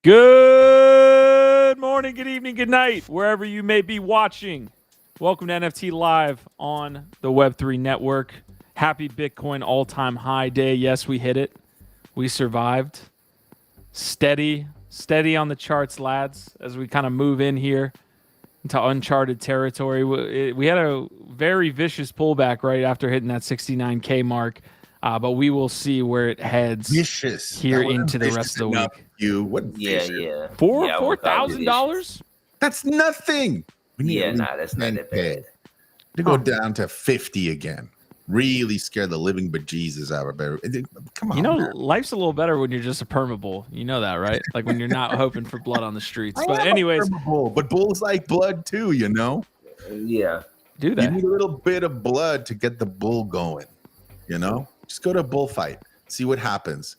Good morning, good evening, good night, wherever you may be watching. Welcome to NFT Live on the Web3 Network. Happy Bitcoin all-time high day. Yes, we hit it. We survived. Steady on the charts, lads, as we kind of move in here into uncharted territory. We had a very vicious pullback right after hitting that 69K mark, but we will see where it heads here into the rest of the week. Yeah. $4,000? That's nothing. That's not that bad. To go down to 50 again. Really scare the living bejesus out of it. Come on. Man. Life's a little better when you're just a permabull. You know that, right? Like when you're not hoping for blood on the streets. But anyways, but bulls like blood too, you know? Yeah. Do that. You need a little bit of blood to get the bull going, you know? Just go to a bullfight. See what happens.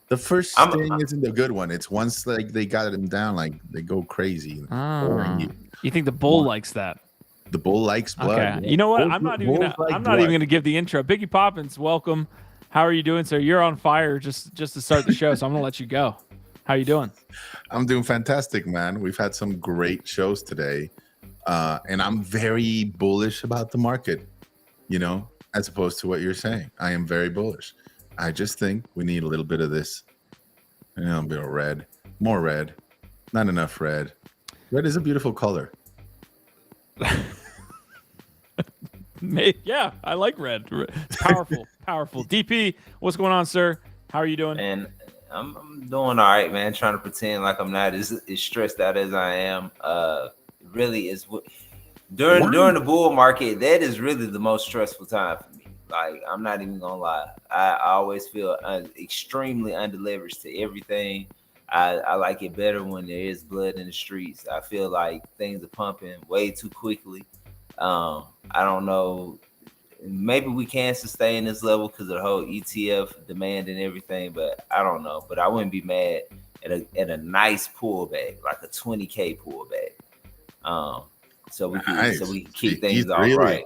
The first sting isn't a good one. It's once like they got him down, like they go crazy. You think the bull likes that? The bull likes blood. Okay. You know what? I'm not even gonna give the intro. Biggie Poppins, welcome. How are you doing, sir? You're on fire just to start the show, so I'm gonna let you go. How you doing? I'm doing fantastic, man. We've had some great shows today, and I'm very bullish about the market. You know, as opposed to what you're saying, I am very bullish. I just think we need a little bit of this, a bit of red, more red, not enough red. Red is a beautiful color. Yeah, I like red. It's powerful. DP, what's going on, sir? How are you doing? And I'm doing all right, man. Trying to pretend like I'm not as stressed out as I am. Really is during the bull market. That is really the most stressful time for me. Like, I'm not even gonna lie. I always feel extremely underleveraged to everything. I like it better when there is blood in the streets. I feel like things are pumping way too quickly. I don't know. Maybe we can sustain this level because of the whole ETF demand and everything, but I don't know. But I wouldn't be mad at a nice pullback, like a 20K pullback. So we can keep things all right.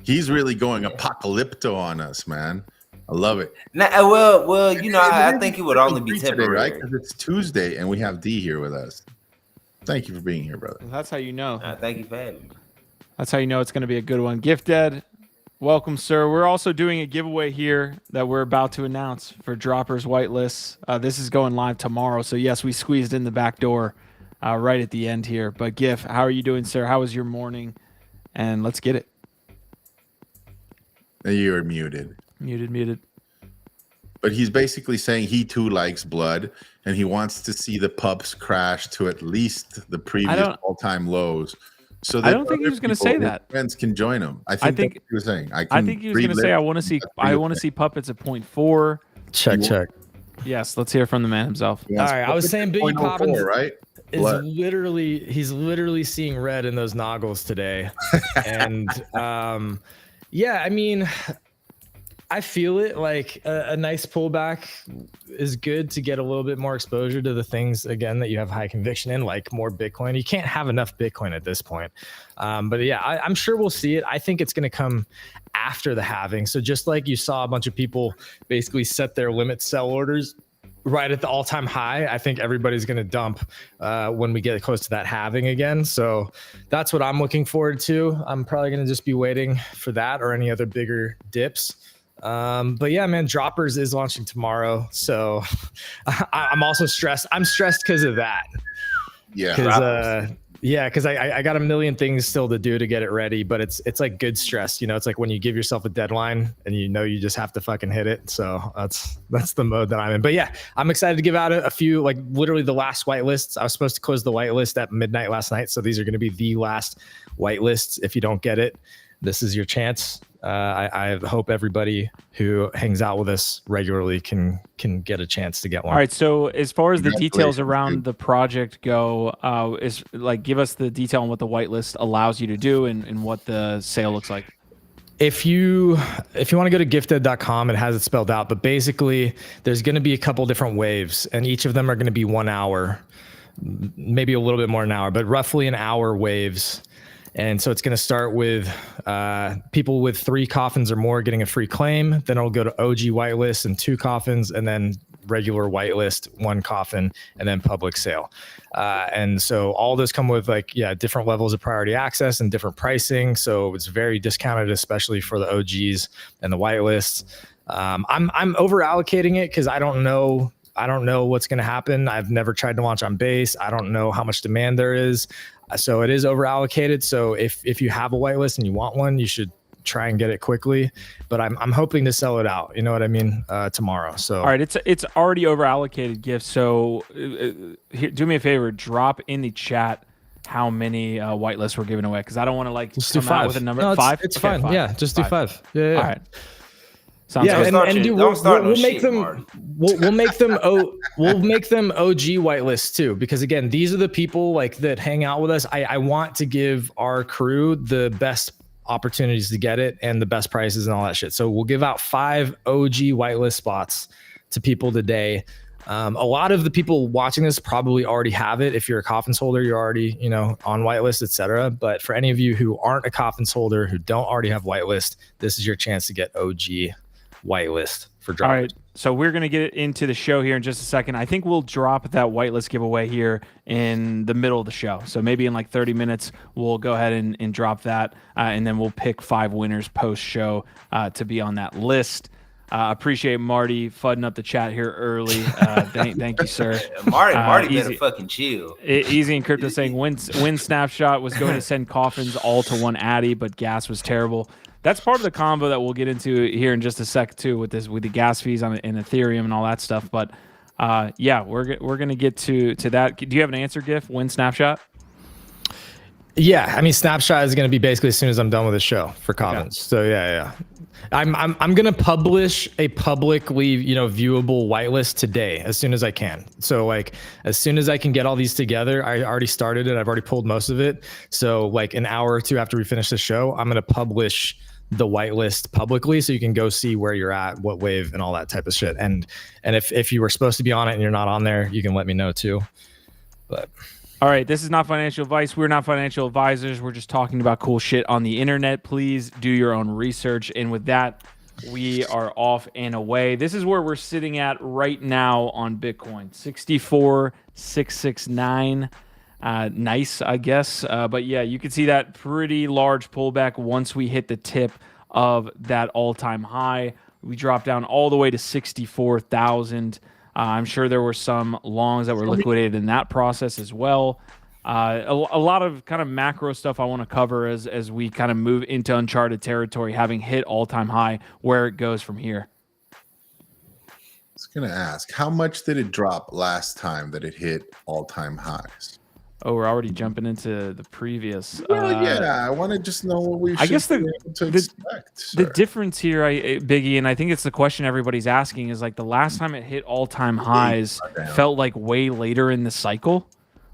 He's really going apocalypto on us, man. I love it. I think it would only be temporary, right? Because it's Tuesday and we have D here with us. Thank you for being here, brother. That's how you know. Thank you for having me. That's how you know it's going to be a good one. Gifted, welcome, sir. We're also doing a giveaway here that we're about to announce for Droppers Whitelists. This is going live tomorrow. So, yes, we squeezed in the back door right at the end here. But, Gif, how are you doing, sir? How was your morning? And let's get it. You're muted. Muted. But he's basically saying he too likes blood and he wants to see the pubs crash to at least the previous all-time lows. So I don't think he was going to say that. Friends can join him. I think that's what he was saying. I think he was going to say I want to see puppets at 0.4. Check. Yes, let's hear from the man himself. All right, I was saying Biggie Poppins, right? He's literally seeing red in those noggles today. And yeah, I mean, I feel it. Like a nice pullback is good to get a little bit more exposure to the things, again, that you have high conviction in, like more Bitcoin. You can't have enough Bitcoin at this point. But yeah, I'm sure we'll see it. I think it's going to come after the halving. So just like you saw a bunch of people basically set their limit sell orders right at the all-time high, I think everybody's going to dump when we get close to that halving again. So that's what I'm looking forward to. I'm probably going to just be waiting for that or any other bigger dips. But yeah, man, Droppers is launching tomorrow. So I'm also stressed. I'm stressed because of that. Yeah. Because I got a million things still to do to get it ready, but it's like good stress. You know, it's like when you give yourself a deadline and you know you just have to fucking hit it. So that's the mode that I'm in. But yeah, I'm excited to give out a few, like literally the last whitelists. I was supposed to close the whitelist at midnight last night. So these are going to be the last whitelists. If you don't get it, this is your chance. I hope everybody who hangs out with us regularly can get a chance to get one. All right. So as far as the details around the project go, is like give us the detail on what the whitelist allows you to do and what the sale looks like. If you want to go to gifted.com, it has it spelled out. But basically, there's going to be a couple different waves, and each of them are going to be 1 hour, maybe a little bit more an hour, but roughly an hour waves. And so it's going to start with people with 3 coffins or more getting a free claim. Then it'll go to OG whitelist and 2 coffins, and then regular whitelist, one coffin, and then public sale. And so all those come with like, different levels of priority access and different pricing. So it's very discounted, especially for the OGs and the whitelists. I'm over allocating it because I don't know what's going to happen. I've never tried to launch on base. I don't know how much demand there is. So it is over allocated. So if you have a whitelist and you want one, you should try and get it quickly, but I'm hoping to sell it out. You know what I mean? Tomorrow. So all right, it's already over allocated gifts. So here, do me a favor, drop in the chat how many whitelists we're giving away, because I don't want to like just come do 5 out with a number. No, 5. It's okay, fine. 5. Yeah, just do 5. Yeah. All right. Sounds Yeah, good. and dude, we'll make them. We'll make them. We'll make them OG whitelists too, because again, these are the people like that hang out with us. I want to give our crew the best opportunities to get it and the best prices and all that shit. So we'll give out 5 OG whitelist spots to people today. A lot of the people watching this probably already have it. If you're a coffins holder, you're already, on whitelist, etc. But for any of you who aren't a coffins holder, who don't already have whitelist, this is your chance to get OG whitelist for dropping. All right, so we're going to get into the show here in just a second. I think we'll drop that whitelist giveaway here in the middle of the show. So maybe in like 30 minutes, we'll go ahead and drop that, and then we'll pick 5 winners post-show to be on that list. Appreciate Marty fudding up the chat here early. Thank you, sir. Marty better fucking chill. Easy and Crypto saying, win snapshot was going to send coffins all to one Addy, but gas was terrible. That's part of the combo that we'll get into here in just a sec too, with the gas fees on in Ethereum and all that stuff. But we're gonna get to that. Do you have an answer, GIF? Win snapshot? Yeah, I mean, snapshot is gonna be basically as soon as I'm done with the show for comments. Okay. So yeah. I'm gonna publish a publicly viewable whitelist today as soon as I can. So like as soon as I can get all these together, I already started it. I've already pulled most of it. So like an hour or two after we finish the show, I'm gonna publish the whitelist publicly so you can go see where you're at, what wave, and all that type of shit. And if you were supposed to be on it and you're not on there, you can let me know too. But all right, this is not financial advice. We're not financial advisors. We're just talking about cool shit on the internet. Please do your own research. And with that, we are off and away. This is where we're sitting at right now on Bitcoin, 64,669. Nice, I guess. But yeah, you can see that pretty large pullback once we hit the tip of that all-time high. We dropped down all the way to 64,000. I'm sure there were some longs that were liquidated in that process as well. A lot of kind of macro stuff I want to cover as we kind of move into uncharted territory, having hit all-time high, where it goes from here. I was going to ask, how much did it drop last time that it hit all-time highs? Oh, we're already jumping into the previous. I want to just know what we should be able to expect. The difference here, Biggie, and I think it's the question everybody's asking, is like the last time it hit all-time highs felt like way later in the cycle.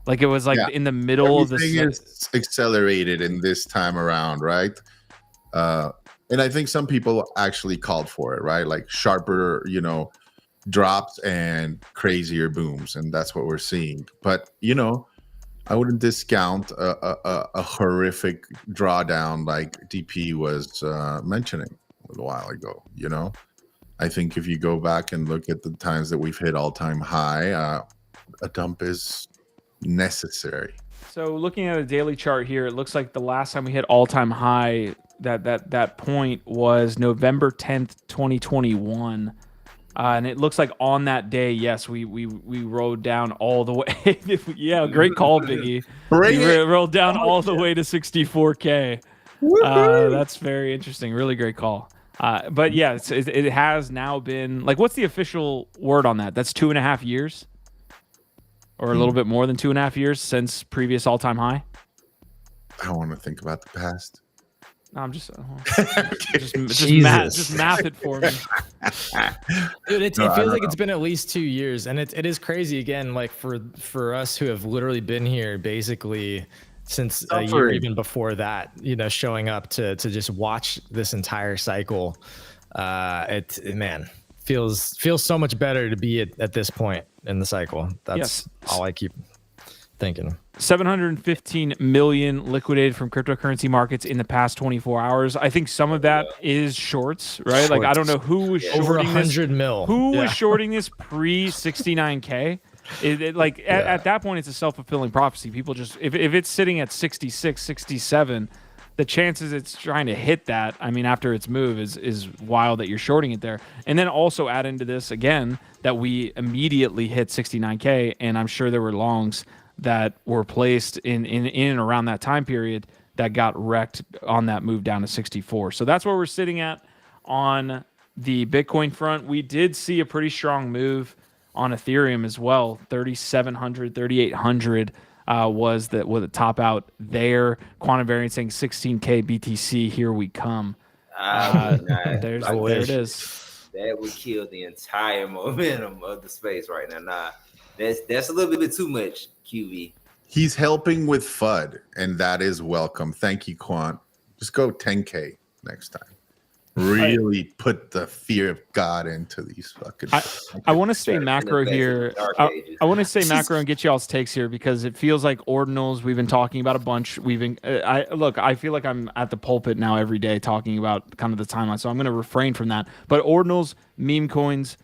Like it was like in the middle of the cycle. Is accelerated in this time around, right? And I think some people actually called for it, right? Like sharper, drops and crazier booms. And that's what we're seeing. But, I wouldn't discount a horrific drawdown like DP was mentioning a little while ago. I think if you go back and look at the times that we've hit all-time high, a dump is necessary. So looking at a daily chart here, it looks like the last time we hit all-time high, that point was November 10th, 2021. And it looks like on that day, yes, we rode down all the way. Yeah, great call, Biggie. We rolled down all the way to 64K. That's very interesting. Really great call. But yeah, it has now been like, what's the official word on that? That's 2.5 years, or a little bit more than 2.5 years since previous all-time high. I don't want to think about the past. No, I'm just math it for me. Dude, it feels like it's been at least 2 years, and it is crazy again. Like for us who have literally been here basically since a year even before that, showing up to just watch this entire cycle. It feels so much better to be at this point in the cycle. That's all I keep thinking. 715 million liquidated from cryptocurrency markets in the past 24 hours. I think some of that is shorts, right? Like I don't know who was Over shorting this. 100 mil. Who was shorting this pre 69K? At that point, it's a self-fulfilling prophecy. People just if it's sitting at 66, 67, the chances it's trying to hit that, I mean, after its move is wild that you're shorting it there. And then also add into this again that we immediately hit 69K, and I'm sure there were longs that were placed in and around that time period that got wrecked on that move down to 64. So that's where we're sitting at on the Bitcoin front. We did see a pretty strong move on Ethereum as well. 3,700, 3,800 was the top out there. Quantum variant saying 16K BTC. Here we come. There it is. That would kill the entire momentum of the space right now. Nah, that's a little bit too much, QV. He's helping with FUD, and that is welcome. Thank you, Quant. Just go 10K next time. Really put the fear of God into these fucking. I want to stay macro here. I want to say macro and get y'all's takes here because it feels like ordinals. We've been talking about a bunch. I feel like I'm at the pulpit now every day talking about kind of the timeline. So I'm going to refrain from that. But ordinals, meme coins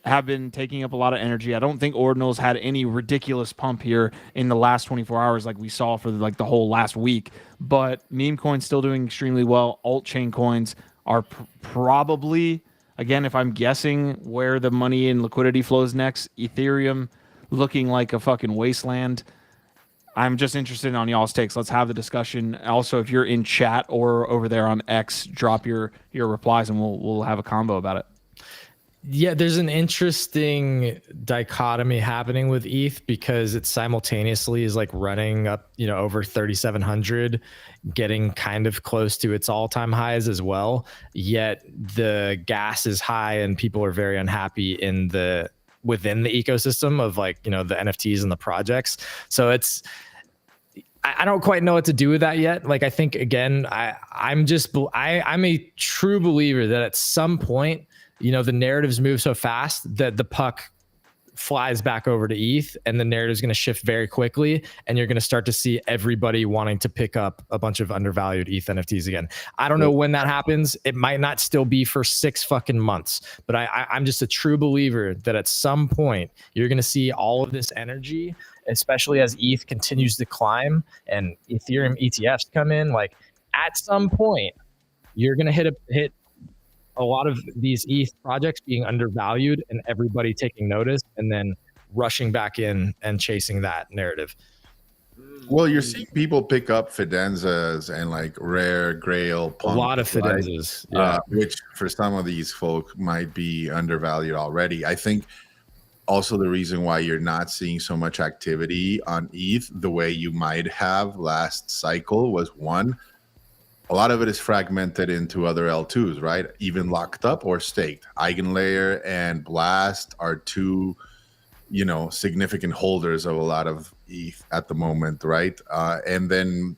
have been taking up a lot of energy. I don't think ordinals had any ridiculous pump here in the last 24 hours like we saw for the whole last week. But meme coins still doing extremely well. Alt chain coins are probably, again, if I'm guessing where the money and liquidity flows next, Ethereum looking like a fucking wasteland. I'm just interested on y'all's takes. Let's have the discussion. Also, if you're in chat or over there on X, drop your replies and we'll have a combo about it. Yeah, there's an interesting dichotomy happening with ETH because it simultaneously is like running up, over 3,700, getting kind of close to its all-time highs as well. Yet the gas is high and people are very unhappy within the ecosystem of the NFTs and the projects. So I don't quite know what to do with that yet. Like, I think again, I'm a true believer that at some point, the narratives move so fast that the puck flies back over to ETH and the narrative is going to shift very quickly. And you're going to start to see everybody wanting to pick up a bunch of undervalued ETH NFTs again. I don't know when that happens. It might not still be for 6 fucking months, but I'm just a true believer that at some point you're going to see all of this energy, especially as ETH continues to climb and Ethereum ETFs come in. Like at some point you're going to hit a lot of these ETH projects being undervalued and everybody taking notice and then rushing back in and chasing that narrative. Well, you're seeing people pick up Fidenzas and rare Grail pump, a lot of Fidenzas, which for some of these folk might be undervalued already. I think also the reason why you're not seeing so much activity on ETH the way you might have last cycle was one, a lot of it is fragmented into other L2s, right? Even locked up or staked. Eigenlayer and Blast are two, significant holders of a lot of ETH at the moment, right? And then,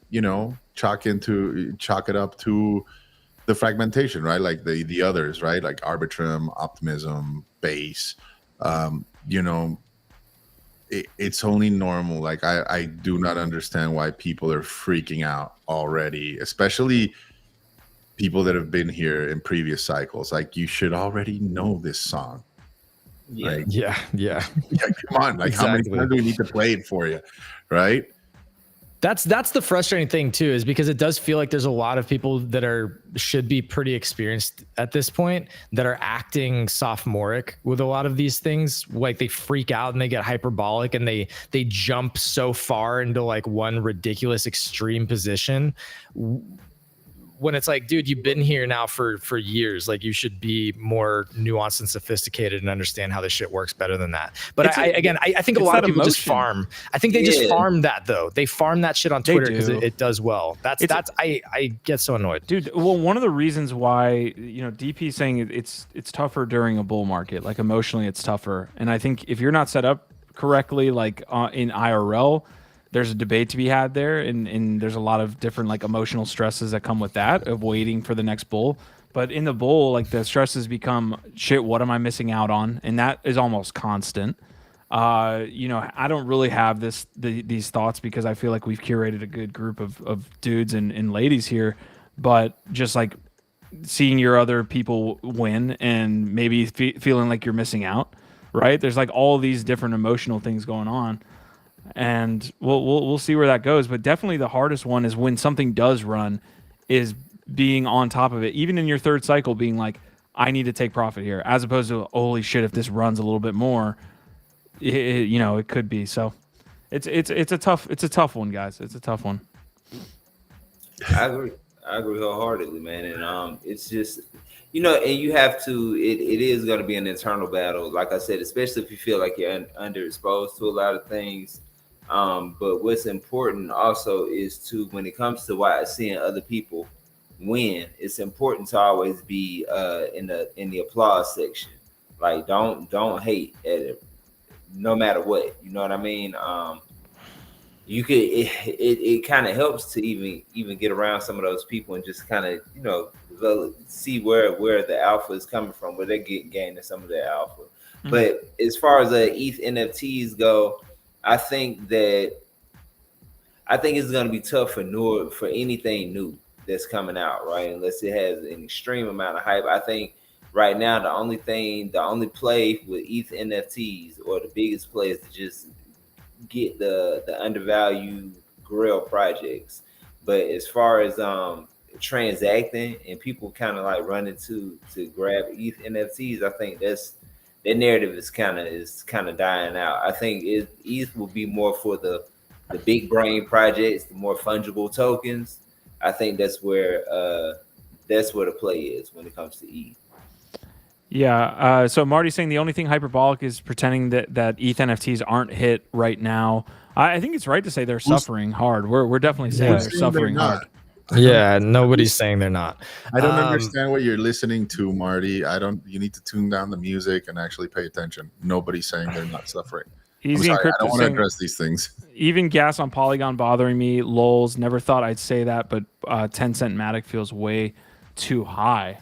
chalk it up to the fragmentation, right? Like the others, right? Like Arbitrum, Optimism, Base, it's only normal. Like I do not understand why people are freaking out already, especially people that have been here in previous cycles. Like you should already know this song. Yeah. Right? Yeah. Come on. Like How many times do we need to play it for you? Right. That's the frustrating thing too, is because it does feel like there's a lot of people that should be pretty experienced at this point that are acting sophomoric with a lot of these things. Like they freak out and they get hyperbolic and they jump so far into one ridiculous extreme position. When it's like, dude, you've been here now for years. Like you should be more nuanced and sophisticated and understand how this shit works better than that. But I think a lot of people just farm. I think they just farm that though. They farm that shit on Twitter because it does well. I get so annoyed, dude. Well, one of the reasons why DP is saying it's tougher during a bull market, like emotionally it's tougher. And I think if you're not set up correctly, in IRL. There's a debate to be had there, and there's a lot of different emotional stresses that come with that of waiting for the next bull. But in the bull, the stresses become shit. What am I missing out on? And that is almost constant. I don't really have these thoughts because I feel like we've curated a good group of dudes and ladies here, but just like seeing your other people win and maybe feeling like you're missing out, right? There's like all these different emotional things going on, and we'll see where that goes. But definitely the hardest one is when something does run, is being on top of it, even in your third cycle, being like, I need to take profit here, as opposed to holy shit, if this runs a little bit more, it could be. So it's a tough one, guys. It's a tough one. I agree wholeheartedly, man. And it's just, and you have to. It is going to be an internal battle, like I said, especially if you feel like you're underexposed to a lot of things. But what's important also is to, when it comes to seeing other people win, it's important to always be in the applause section. Like don't hate at it, no matter what. You know what I mean? You could it kind of helps to even get around some of those people and just kind of see where the alpha is coming from, where they're gaining some of their alpha. Mm-hmm. But as far as ETH NFTs go, I think it's going to be tough for anything new that's coming out, right? Unless it has an extreme amount of hype. I think right now the only play with ETH NFTs, or the biggest play, is to just get the undervalued Grail projects. But as far as transacting and people kind of like running to grab ETH NFTs, I think that narrative is kind of dying out. I think ETH will be more for the big brain projects, the more fungible tokens. I think that's where the play is when it comes to ETH. Yeah. So Marty's saying the only thing hyperbolic is pretending that ETH NFTs aren't hit right now. I think it's right to say they're suffering hard. We're definitely saying they're suffering hard. Yeah, nobody's saying they're not. I don't understand what you're listening to, Marty. You need to tune down the music and actually pay attention. Nobody's saying they're not suffering. Easy I'm sorry, Encrypted I don't want to saying, address these things. Even gas on Polygon bothering me. Lols, never thought I'd say that, but 10-cent Matic feels way too high.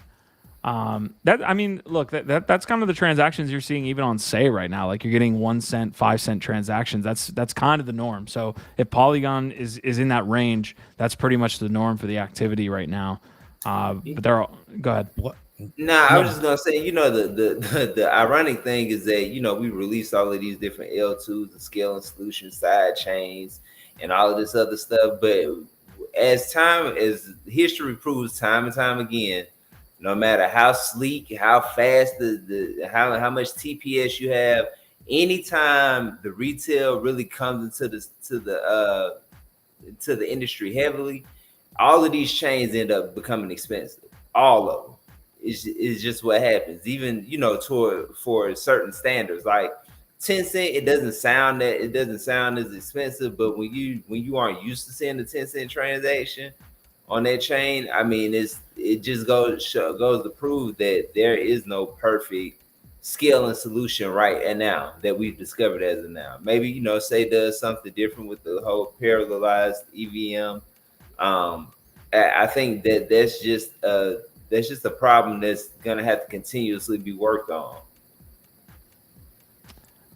That's kind of the transactions you're seeing even on Say right now. Like you're getting 1 cent, 5 cent transactions. That's kind of the norm. So if Polygon is in that range, that's pretty much the norm for the activity right now. But they're all, go ahead. What? I was just gonna say, the ironic thing is that we released all of these different L2s, the scaling solutions, side chains, and all of this other stuff. But as history proves time and time again, no matter how sleek, how fast how much TPS you have, anytime the retail really comes into the industry heavily, all of these chains end up becoming expensive. All of them. It's just what happens. Even for certain standards, like 10 cent, it doesn't sound as expensive, but when you aren't used to seeing the 10 cent transaction on that chain, I mean, it just goes to prove that there is no perfect scaling solution right and now that we've discovered as of now. Maybe Say does something different with the whole parallelized EVM. I think that's just a problem that's gonna have to continuously be worked on.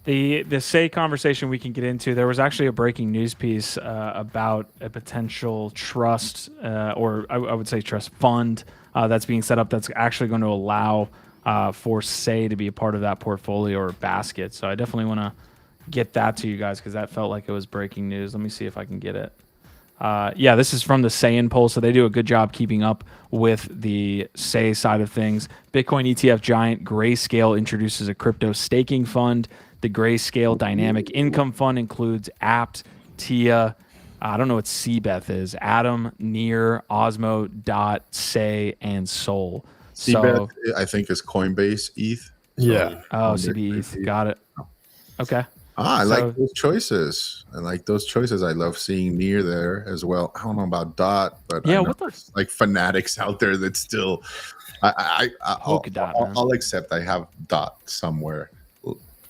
The Say conversation we can get into. There was actually a breaking news piece about a potential trust, or I would say trust fund that's being set up that's actually going to allow for Say to be a part of that portfolio or basket. So I definitely want to get that to you guys because that felt like it was breaking news. Let me see if I can get it. Yeah, this is from the Say poll, so they do a good job keeping up with the Say side of things. Bitcoin ETF giant Grayscale introduces a crypto staking fund. The Grayscale Dynamic Income Fund includes Apt, Tia, I don't know what Seabeth is, Atom, Near, Osmo, Dot, Say, and Sol. Seabeth, I think, is Coinbase ETH. Yeah. CB ETH. Got it. Okay. I like those choices. I love seeing Near there as well. I don't know about Dot, but yeah, what the like fanatics out there that still I'll accept I have Dot somewhere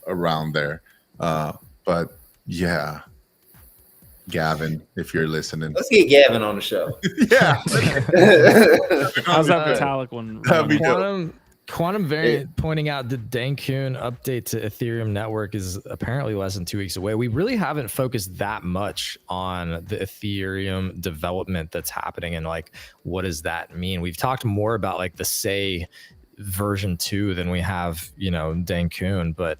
around there. But yeah. Gavin, if you're listening. Let's get Gavin on the show. Yeah. How's that metallic one? That'd be Quantum Quantum Variant pointing out the Dankun update to Ethereum network is apparently less than 2 weeks away. We really haven't focused that much on the Ethereum development that's happening and like what does that mean. We've talked more about like the Say version 2 than we have, you know, Dankun, but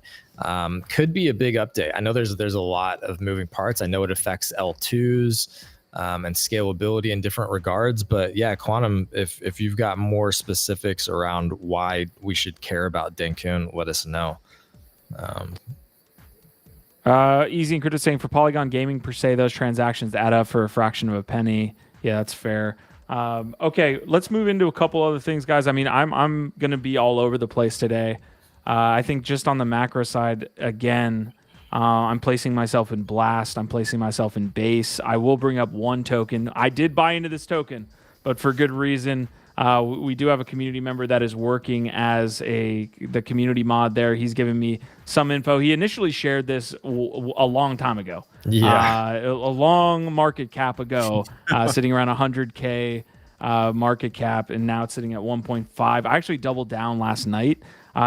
could be a big update. I know there's a lot of moving parts. I know it affects L2s. And scalability in different regards, but yeah, Quantum, if you've got more specifics around why we should care about Dankun, let us know. Easy and Crypto saying for Polygon Gaming per se, those transactions add up for a fraction of a penny. Yeah, that's fair. Okay, let's move into a couple other things, guys. I mean, I'm gonna be all over the place today. I think just on the macro side, again. I'm placing myself in Blast. I'm placing myself in Base. I will bring up one token. I did buy into this token, but for good reason. We do have a community member that is working as the community mod there. He's given me some info. He initially shared this a long time ago. Yeah. A long market cap ago, sitting around 100K market cap, and now it's sitting at 1.5. I actually doubled down last night.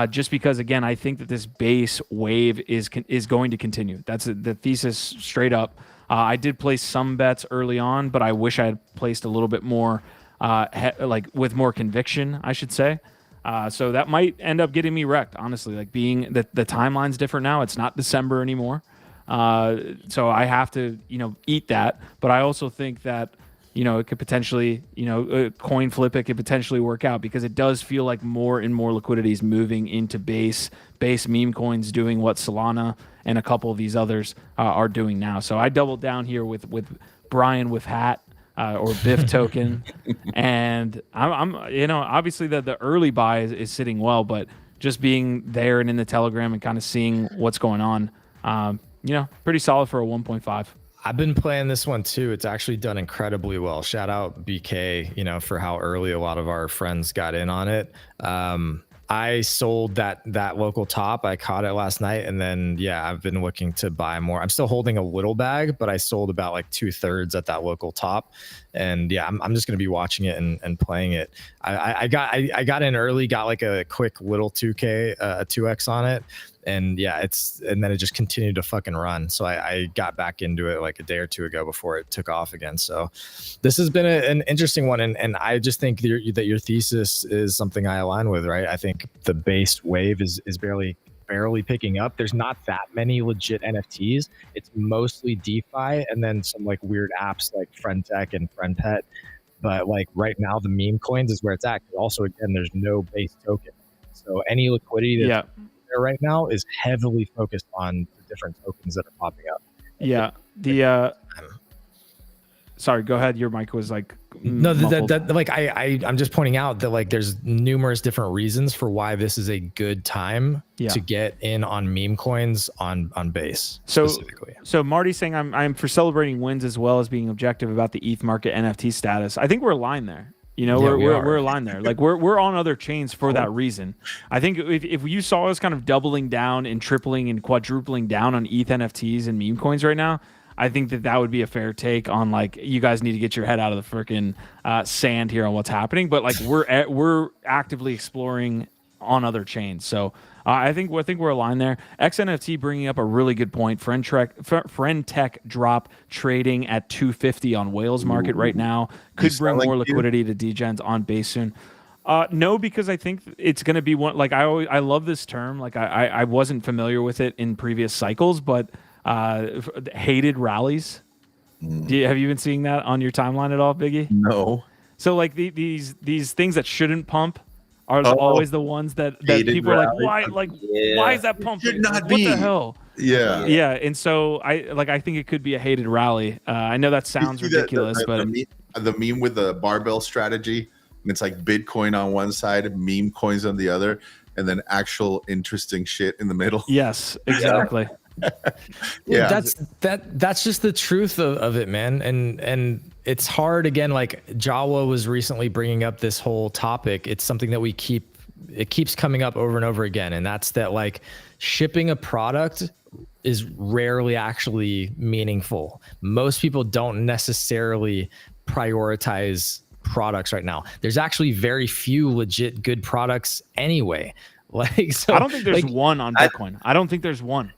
Just because, again, I think that this base wave is going to continue. That's the thesis straight up. I did place some bets early on, but I wish I had placed a little bit more, like with more conviction, I should say. So that might end up getting me wrecked, honestly. Like being the timeline's different now. It's not December anymore. So I have to, eat that. But I also think that, it could potentially, coin flip, it could potentially work out because it does feel like more and more liquidity is moving into base meme coins doing what Solana and a couple of these others are doing now. So I doubled down here with Brian with Hat or Biff token. And I'm obviously the early buy is sitting well, but just being there and in the Telegram and kind of seeing what's going on, pretty solid for a 1.5. I've been playing this one too. It's actually done incredibly well. Shout out BK, for how early a lot of our friends got in on it. I sold that local top. I caught it last night, and then I've been looking to buy more. I'm still holding a little bag, but I sold about like 2/3 at that local top, and I'm just gonna be watching it and playing it. I got in early, got like a quick little 2K, 2x on it. And and then it just continued to fucking run. So I got back into it like a day or two ago before it took off again. So this has been an interesting one. And I just think that your thesis is something I align with, right? I think the base wave is barely picking up. There's not that many legit NFTs. It's mostly DeFi and then some like weird apps like FriendTech and FriendPet. But like right now, the meme coins is where it's at. Also, again, there's no base token. So any liquidity that's there right now is heavily focused on the different tokens that are popping up. Sorry, go ahead. Your mic was like no, I'm just pointing out that like there's numerous different reasons for why this is a good time to get in on meme coins on base specifically. So Marty's saying I'm for celebrating wins as well as being objective about the ETH market NFT status. I think we're aligned there. We're aligned there. Like we're on other chains for that reason. I think if you saw us kind of doubling down and tripling and quadrupling down on ETH NFTs and meme coins right now, I think that would be a fair take on like you guys need to get your head out of the freaking sand here on what's happening. But like we're actively exploring on other chains. So I think we're aligned there. XNFT bringing up a really good point. FriendTech drop trading at 250 on Whales market right now. Could bring more liquidity to degens on base soon. No, because I think it's going to be one. Like I love this term. Like I wasn't familiar with it in previous cycles, but hated rallies. Have you been seeing that on your timeline at all, Biggie? No. So like these things that shouldn't pump are always the ones that people are like, why? Like, why is that pumping? Should not what be. The hell? Yeah. And so I think it could be a hated rally. I know that sounds ridiculous, but the meme with the barbell strategy, and it's like Bitcoin on one side, meme coins on the other, and then actual interesting shit in the middle. Yes, exactly. That's just the truth of it, man. And it's hard. Again, like Jawa was recently bringing up this whole topic. It's something that it keeps coming up over and over again. And that's that like shipping a product is rarely actually meaningful. Most people don't necessarily prioritize products right now. There's actually very few legit good products anyway. Like, so I don't think there's like, one on Bitcoin. I don't think there's one.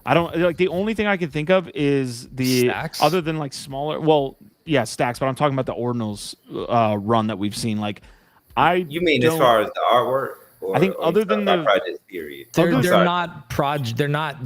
I don't like the only thing I can think of is the Stacks? other than like smaller. Well, yeah, stacks, but I'm talking about the Ordinals run that we've seen. Like, You mean as don't- far as the artwork? Or, I think or other you talking than about the- projects, period. they're I'm sorry.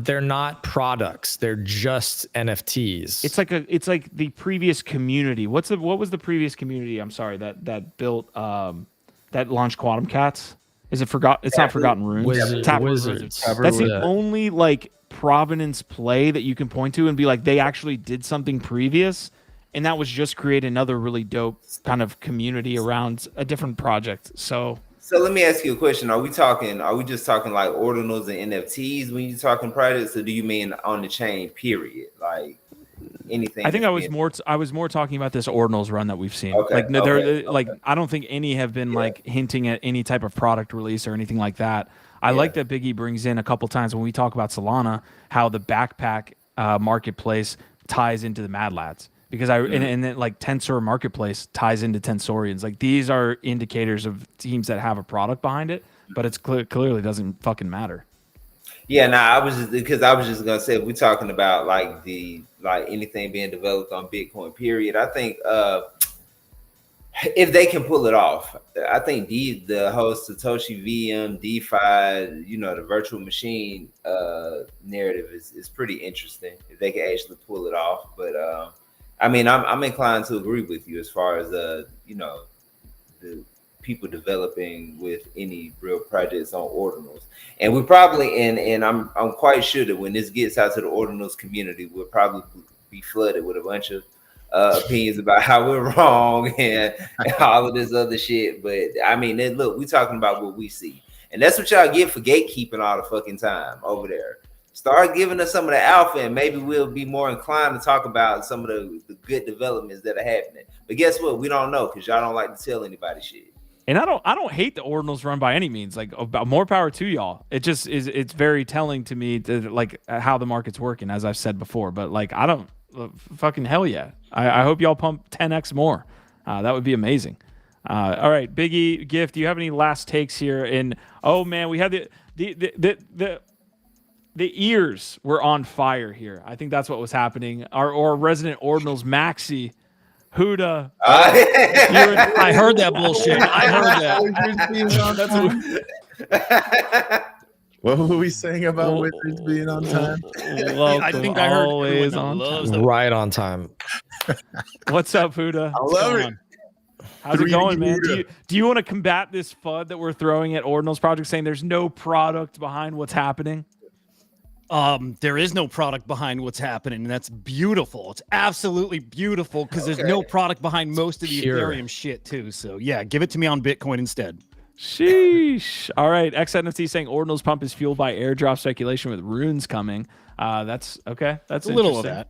they're not products. They're just NFTs. it's like the previous community. What was the previous community? I'm sorry that built that launched Quantum Cats. Is it forgot? It's not Forgotten Runes. Wizards. That's the Yeah. only like provenance play that you can point to and be like they actually did something previous, and that was just create another really dope kind of community around a different project. So let me ask you a question. Are we just talking like ordinals and NFTs when you're talking projects, or do you mean on the chain, period? Like anything? I think I was more talking about this Ordinals run that we've seen. Okay, Like no, okay, like I don't think any have been like hinting at any type of product release or anything like that. I like that Biggie brings in a couple times when we talk about Solana how the backpack marketplace ties into the Mad Lads. Because and then like Tensor Marketplace ties into Tensorians. Like these are indicators of teams that have a product behind it, but it's clearly doesn't fucking matter. Yeah, I was just gonna say if we're talking about like anything being developed on Bitcoin, period. I think if they can pull it off, I think the whole Satoshi VM DeFi, the virtual machine narrative is pretty interesting if they can actually pull it off. But I mean, I'm inclined to agree with you as far as the people developing with any real projects on Ordinals. And we probably and I'm quite sure that when this gets out to the Ordinals community, we'll probably be flooded with a bunch of opinions about how we're wrong and all of this other shit. But I mean, then look, we're talking about what we see, and that's what y'all get for gatekeeping all the fucking time over there. Start giving us some of the alpha, and maybe we'll be more inclined to talk about some of the good developments that are happening. But guess what? We don't know because y'all don't like to tell anybody shit. And I don't hate the Ordinals run by any means. Like more power to y'all. It just is. It's very telling to me to like how the market's working, as I've said before. But like I don't fucking hell yeah. I hope y'all pump 10x more. That would be amazing. All right, Biggie, Gift. Do you have any last takes here? And oh man, we had the ears were on fire here. I think that's what was happening. Our resident Ordinals, Maxi, Huda. I heard that bullshit. I heard that. What were we saying about Wizards being on time? I think I heard always everyone on loves time. Right on time. What's up, Huda? I love it. How's it going, man? Huda. Do you want to combat this FUD that we're throwing at Ordinals Project, saying there's no product behind what's happening? There is no product behind what's happening, and that's beautiful. It's absolutely beautiful because there's no product behind most of the Pure. Ethereum shit too. So yeah, give it to me on Bitcoin instead. Sheesh. All right. XNFT saying Ordinals pump is fueled by airdrop speculation with runes coming. That's okay. That's A little of interesting. that.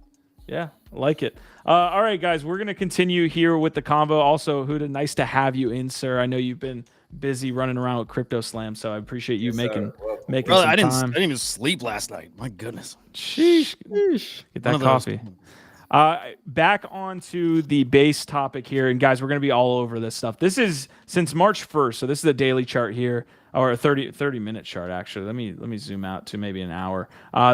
Yeah, I like it. All right, guys, we're going to continue here with the convo. Also, Huda, nice to have you in, sir. I know you've been busy running around with Crypto Slam, so I appreciate you making Brother, some I didn't time. even sleep last night. My goodness. Sheesh. Get that One of those. coffee. Back onto the base topic here, and guys, we're going to be all over this stuff. This is since March 1st, so this is a daily chart here, or a 30-minute chart actually. Let me zoom out to maybe an hour.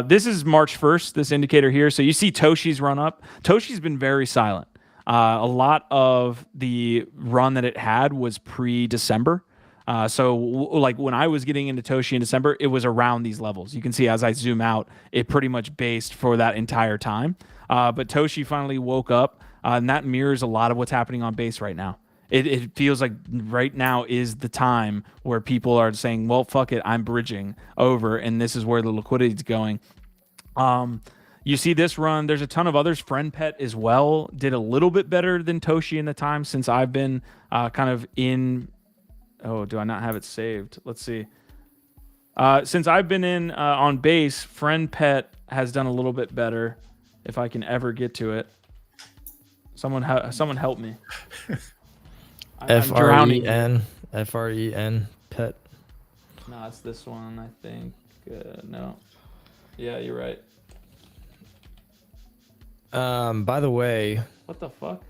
This is March 1st, this indicator here. So you see Toshi's run up. Toshi's been very silent. A lot of the run that it had was pre-December. Like when I was getting into Toshi in December, it was around these levels. You can see as I zoom out, it pretty much based for that entire time. But Toshi finally woke up, and that mirrors a lot of what's happening on base right now. It feels like right now is the time where people are saying, well, fuck it, I'm bridging over, and this is where the liquidity is going. You see this run. There's a ton of others. Friend Pet as well did a little bit better than Toshi in the time since I've been kind of in. Oh, do I not have it saved? Let's see. Since I've been in on base, Friend Pet has done a little bit better. If I can ever get to it, someone help me. I'm drowning. FREN pet. No, it's this one. I think no. Yeah, you're right. By the way, What the fuck?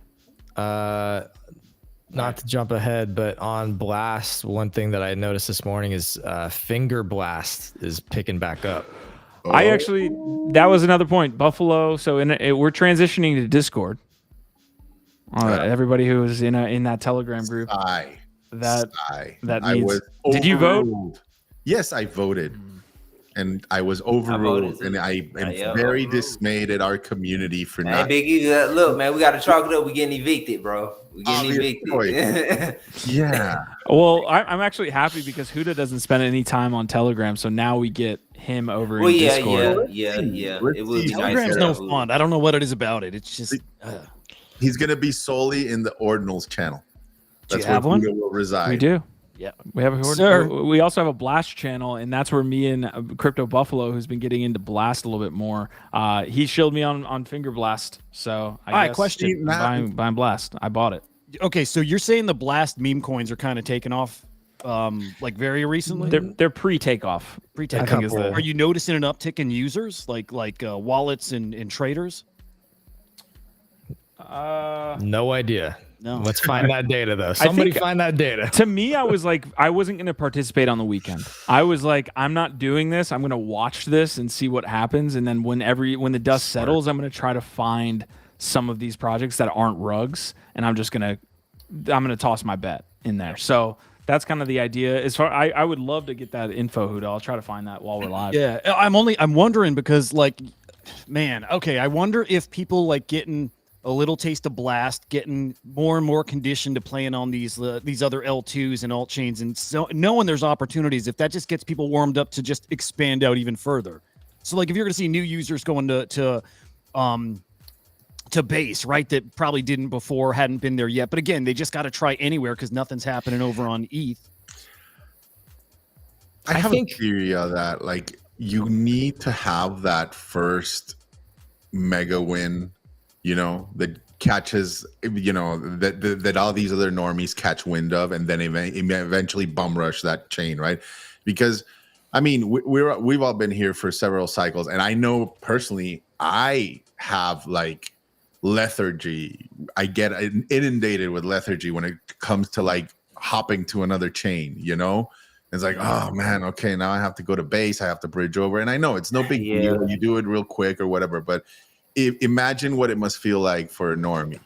not to jump ahead, but on Blast, one thing that I noticed this morning is Finger Blast is picking back up. I actually, that was another point. Buffalo. So we're transitioning to Discord. Everybody who is in that Telegram group. That needs. Did you vote? Yes, I voted, and I was overruled, and I am very dismayed at our community for not. Hey, Biggie, look, man, we got to chalk it up. We getting evicted, bro. We getting evicted. Yeah. Well, I'm actually happy because Huda doesn't spend any time on Telegram, so now we get him over in Discord. Yeah. It will be Telegram's no fun. I don't know what it is about it. It's just. He's going to be solely in the Ordinals channel. That's where Huda will reside. We do. Yeah, we have we also have a Blast channel, and that's where me and Crypto Buffalo, who's been getting into Blast a little bit more, he shielded me on Finger Blast. So I guess question buying Blast. I bought it. Okay, so you're saying the Blast meme coins are kind of taking off, like very recently? They're pre-takeoff. Pre-takeoff. Are you noticing an uptick in users, like wallets and traders? No idea. No. Let's find that data though. Somebody find that data. To me, I was like, I wasn't going to participate on the weekend. I was like, I'm not doing this. I'm going to watch this and see what happens. And then when the dust settles, I'm going to try to find some of these projects that aren't rugs, and I'm going to toss my bet in there. So that's kind of the idea. As far I would love to get that info, Huda. I'll try to find that while we're live. Yeah, I'm wondering because man, okay, I wonder if people like getting a little taste of Blast, getting more and more conditioned to playing on these other L2s and alt chains, and so knowing there's opportunities, if that just gets people warmed up to just expand out even further. So like if you're going to see new users going to base, right, that probably didn't before, hadn't been there yet, but again, they just got to try anywhere because nothing's happening over on ETH. I have a theory of that. Like, you need to have that first mega win, that catches, that all these other normies catch wind of, and then eventually bum rush that chain, right? Because, I mean, we've all been here for several cycles, and I know personally, I have like lethargy. I get inundated with lethargy when it comes to like hopping to another chain, It's like, oh man, okay, now I have to go to base, I have to bridge over, and I know it's no big deal. You do it real quick or whatever, but imagine what it must feel like for a normie,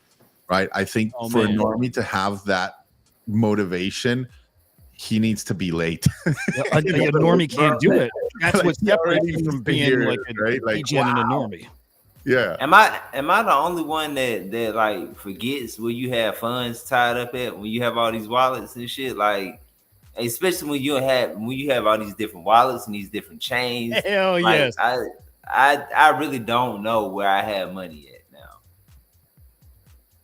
right? I think a normie to have that motivation, he needs to be late. A normie can't do it. That's what separates you from being like a regen and a normie. Yeah. Am I the only one that like forgets where you have funds tied up at when you have all these wallets and shit? Like, especially when you have all these different wallets and these different chains. Hell yes. I really don't know where I have money at now.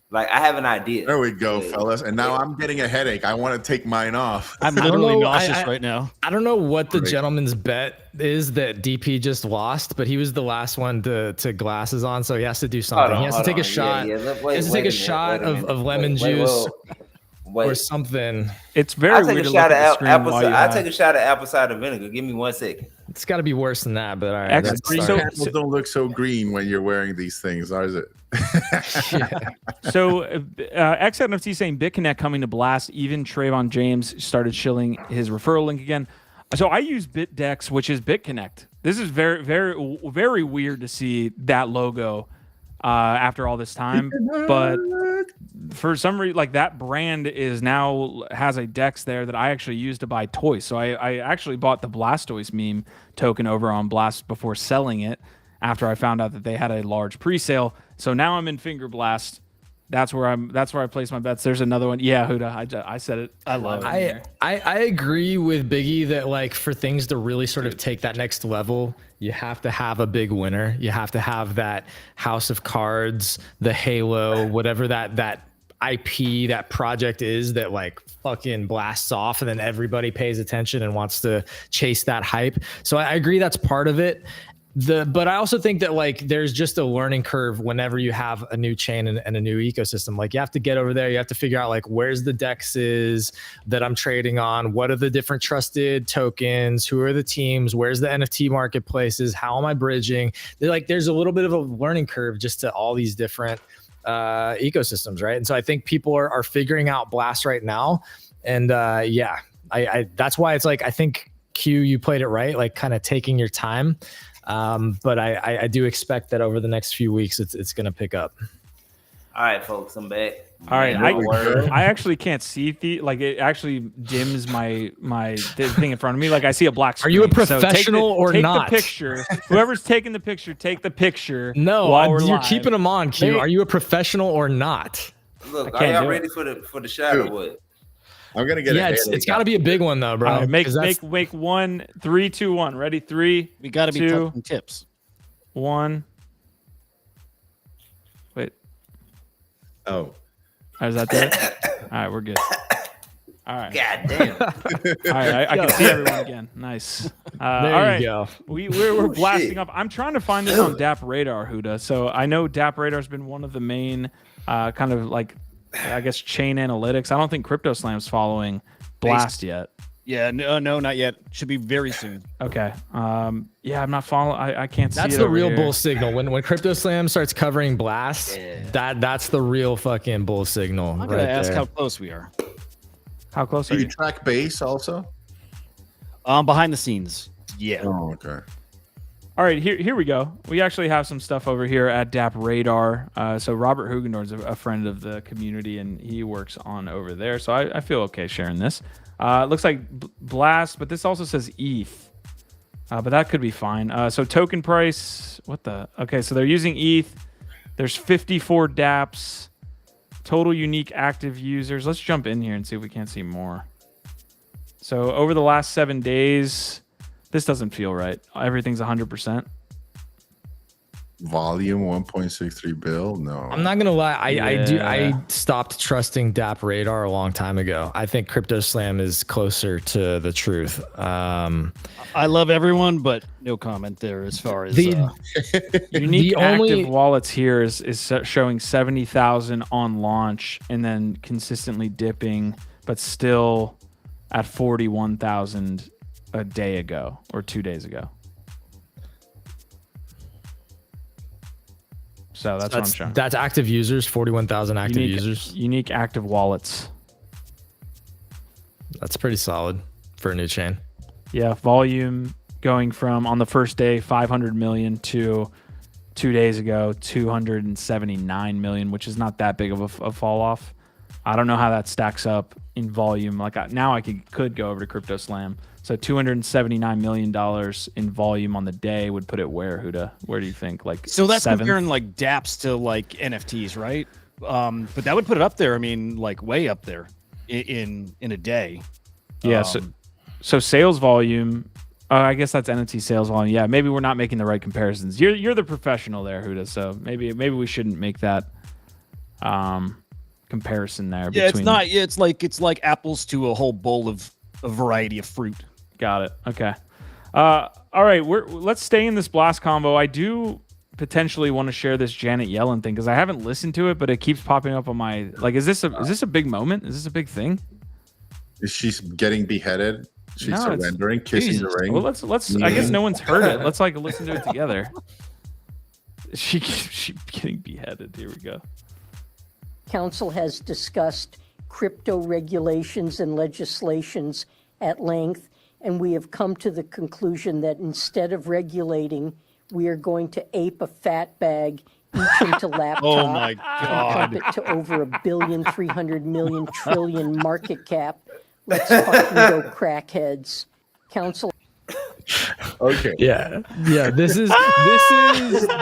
Like, I have an idea. There we go, fellas. And now I'm getting a headache. I want to take mine off. I'm literally nauseous right now. I don't know what the gentleman's bet is that DP just lost, but he was the last one to glasses on, so he has to do something. He has to take a shot. He has to take a shot of lemon juice or something. It's very weird to look at the screen while you I'll take a shot of apple cider vinegar. Give me 1 second. It's got to be worse than that, but all right. Candles don't look so green when you're wearing these things, or is it? So XNFT saying BitConnect coming to Blast. Even Trayvon James started shilling his referral link again. So I use BitDex, which is BitConnect. This is very, very, very weird to see that logo after all this time, but for some reason, like, that brand has a DEX there that I actually use to buy toys. So I actually bought the Blastoise meme token over on Blast before selling it after I found out that they had a large pre-sale. So now I'm in Finger Blast. That's where I place my bets. There's another one. Yeah, Huda, I said it. I love it. I agree with Biggie that, like, for things to really sort of take that next level, you have to have a big winner. You have to have that House of Cards, the Halo, whatever that IP, that project is that like fucking blasts off, and then everybody pays attention and wants to chase that hype. So I agree that's part of it. But I also think that, like, there's just a learning curve whenever you have a new chain and a new ecosystem. Like, you have to get over there. You have to figure out, like, where's the DEXs that I'm trading on? What are the different trusted tokens? Who are the teams? Where's the NFT marketplaces? How am I bridging? There's a little bit of a learning curve just to all these different ecosystems, right? And so I think people are figuring out Blast right now, and yeah, I that's why it's like I think Q, you played it right, like kind of taking your time, but I do expect that over the next few weeks it's going to pick up. All right, folks, I'm back. All right, Man, I actually can't see like it actually dims my thing in front of me. Like I see a black screen. Are you a So professional or take not? the picture. Whoever's taking the picture, take the picture. No, while we're you're live. keeping them on, Q. They- Are you a professional or not? Look, I are can't y'all do ready it. for the shot or what? I'm gonna get Yeah, a it's got to be a big one though, bro. All right, make 'cause that's- make 1, 3, 2, 1. Ready? 3. We got to be 2, taking tips. 1. Wait, Oh, is that it? All right, we're good. All right. God damn. All right, I can see everyone again. Nice. there all you right. go. We're blasting shit. up. I'm trying to find this on DAP Radar, Huda. So I know DAP Radar has been one of the main kind of like, I guess, chain analytics. I don't think CryptoSlam's following Blast yet. Yeah, no, not yet. Should be very soon. Okay. Yeah, I'm not following. I can't see That's it the over real here. bull signal. When CryptoSlam starts covering Blast, that's the real fucking bull signal. I'm right gonna ask there. how close we are. How close do are you you? track base also? Behind the scenes. Yeah. Oh, okay. All right, here we go. We actually have some stuff over here at DAP Radar. So Robert Hugendorf's a friend of the community, and he works on over there. So I feel okay sharing this. It looks like Blast, but this also says ETH. But that could be fine. So token price, what the? Okay, so they're using ETH. There's 54 dApps. Total unique active users. Let's jump in here and see if we can't see more. So over the last 7 days, this doesn't feel right. Everything's 100%. Volume 1.63 bill. No, I'm not gonna lie. I Yeah. stopped trusting DAP Radar a long time ago. I think CryptoSlam is closer to the truth. I love everyone, but no comment there as far as The- Unique The active only- wallets here is showing 70,000 on launch and then consistently dipping, but still at 41,000 a day ago or 2 days ago. So that's what I'm showing. That's active users, 41,000 active Unique, users. unique active wallets. That's pretty solid for a new chain. Yeah, volume going from on the first day 500 million to 2 days ago 279 million, which is not that big of a fall off. I don't know how that stacks up in volume. Like now I could go over to CryptoSlam. So $279 million in volume on the day would put it where, Huda? Where do you think? Like so that's seventh? comparing like dApps to like NFTs, right? But that would put it up there. I mean, like way up there in a day. Yeah. So sales volume. I guess that's NFT sales volume. Yeah. Maybe we're not making the right comparisons. You're the professional there, Huda. So maybe we shouldn't make that comparison there. Yeah, between... it's not. It's like apples to a whole bowl of a variety of fruit. Got it. Okay. All right. Let's stay in this Blast combo. I do potentially want to share this Janet Yellen thing because I haven't listened to it, but it keeps popping up on my like. Is this a big moment? Is this a big thing? Is she getting beheaded? She's No, it's- surrendering, kissing Jesus. the ring. Well, let's. I guess no one's heard it. Let's like listen to it together. She getting beheaded. Here we go. Council has discussed crypto regulations and legislations at length, and we have come to the conclusion that instead of regulating, we are going to ape a fat bag each into laptop Oh my and God. pump it to over $1,300,000,000,000,000,000,000,000,000,000,000,000,000,000 market cap. Let's fucking go, crackheads. Council. Okay. Yeah. This is why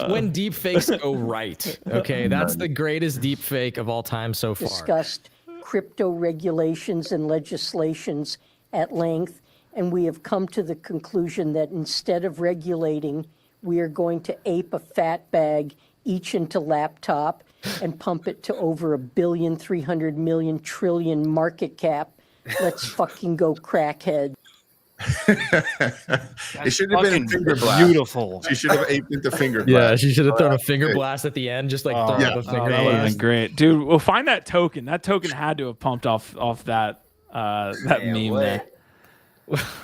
when deep fakes go right. Okay, that's the greatest deep fake of all time so far. Discussed crypto regulations and legislations at length, and we have come to the conclusion that instead of regulating, we are going to ape a fat bag each into laptop and pump it to over $1,300,000,000,000,000,000,000,000,000 market cap. Let's fucking go, crackhead. It should have been a Fucking finger blast. beautiful. She should have aped into finger blast. Yeah, she should have thrown a finger blast at the end, just like throw yeah. up a finger That would have been blast. great, dude. We'll find that token. That token had to have pumped off that meme what? there.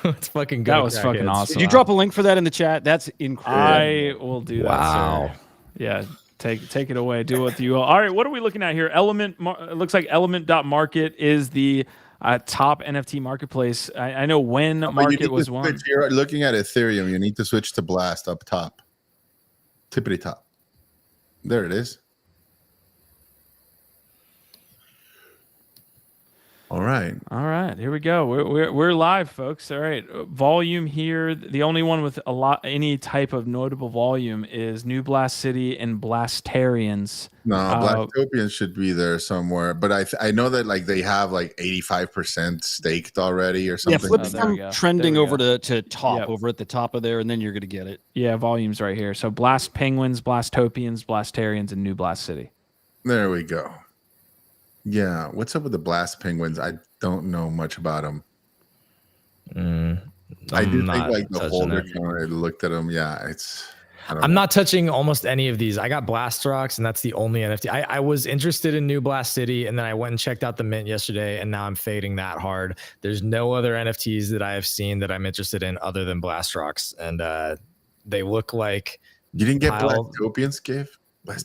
Let's fucking go. That was fucking crackheads. awesome. Did you drop a link for that in the chat? That's incredible. I will do that. Wow. Sir. Yeah. Take it away. Do what you will. All right, what are we looking at here? It looks like Element.market is the top NFT marketplace. I know when market was one. You're looking at Ethereum. You need to switch to Blast up top, tippity top. There it is. All right. Here we go. We're live, folks. All right, volume here. The only one with any type of notable volume is New Blast City and Blastarians. No, Blastopians should be there somewhere, but I know that like they have like 85% staked already or something. Yeah, flip from trending over to top, Yep. over at the top of there, and then you're gonna get it. Yeah, volume's right here. So Blast Penguins, Blastopians, Blastarians, and New Blast City. There we go. Yeah, what's up with the Blast Penguins? I don't know much about them. I do think like the holder camera looked at them. Yeah, I'm not touching almost any of these. I got Blast Rocks, and that's the only NFT. I was interested in New Blast City, and then I went and checked out the mint yesterday, and now I'm fading that hard. There's no other NFTs that I have seen that I'm interested in other than Blast Rocks, and they look like you didn't get Blastopians, Give?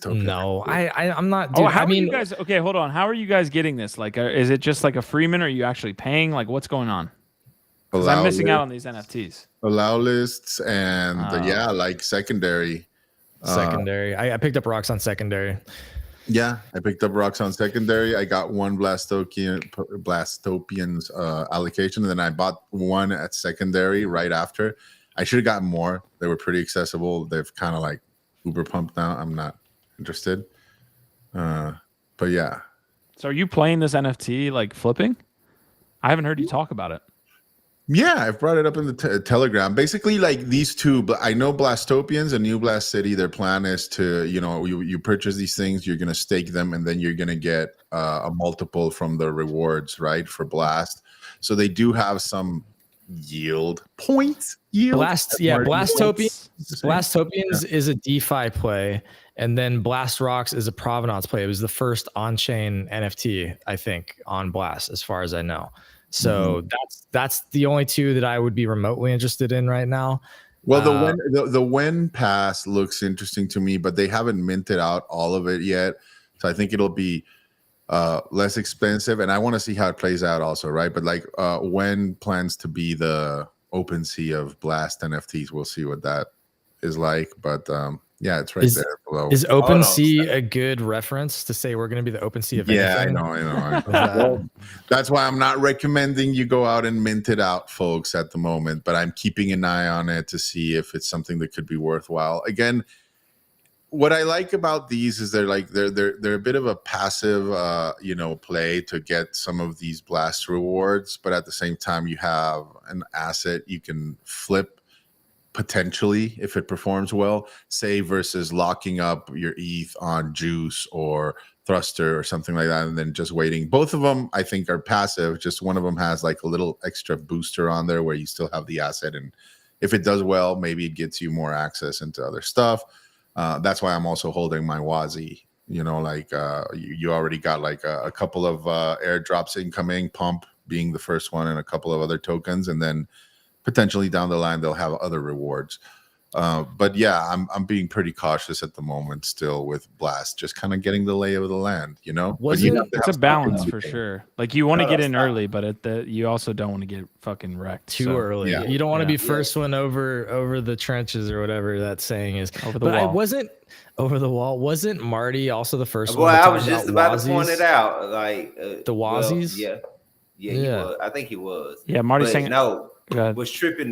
No, I'm not. Dude, are you guys? Okay, hold on. How are you guys getting this? Like, is it just like a free mint? Or are you actually paying? Like, what's going on? Because I'm missing out on these NFTs. Allow lists and like secondary. I picked up rocks on secondary. Yeah, I picked up rocks on secondary. I got one Blastopians allocation, and then I bought one at secondary right after. I should have gotten more. They were pretty accessible. They've kind of like uber pumped now. I'm not interested. But yeah. So are you playing this NFT like flipping? I haven't heard you talk about it. Yeah, I've brought it up in the Telegram. Basically, like these two, I know Blastopians and New Blast City, their plan is to, you purchase these things, you're going to stake them, and then you're going to get a multiple from the rewards, right, for Blast. So they do have some points. Blastopians is a DeFi play, and then Blast Rocks is a provenance play. It was the first on-chain NFT, I think, on Blast, as far as I know. So that's the only two that I would be remotely interested in right now. Well, the when pass looks interesting to me, but they haven't minted out all of it yet. So I think it'll be less expensive, and I want to see how it plays out also, right? But like when plans to be the OpenSea of Blast NFTs, we'll see what that is like. But yeah, it's right there below. Is OpenSea a good reference to say we're going to be the OpenSea of anything? Yeah, I know. Well, that's why I'm not recommending you go out and mint it out, folks, at the moment. But I'm keeping an eye on it to see if it's something that could be worthwhile. Again, what I like about these is they're a bit of a passive, play to get some of these Blast rewards, but at the same time, you have an asset you can flip potentially if it performs well, say versus locking up your ETH on Juice or Thruster or something like that, and then just waiting. Both of them, I think, are passive. Just one of them has like a little extra booster on there where you still have the asset, and if it does well, maybe it gets you more access into other stuff. That's why I'm also holding my Wazi. You already got like a couple of airdrops incoming, Pump being the first one, and a couple of other tokens, and then potentially down the line they'll have other rewards. But yeah, I'm being pretty cautious at the moment still with Blast, just kind of getting the lay of the land, It's a balance for sure. Like you want to get in early, but you also don't want to get fucking wrecked too early. Yeah. You don't want to be first one over the trenches or whatever that saying is. Over the wall. I wasn't over the wall. Wasn't Marty also the first one? Well, I was just about to point it out. Like the Wazies. Well, yeah, he was. I think he was. Yeah, Marty's saying no. What's tripping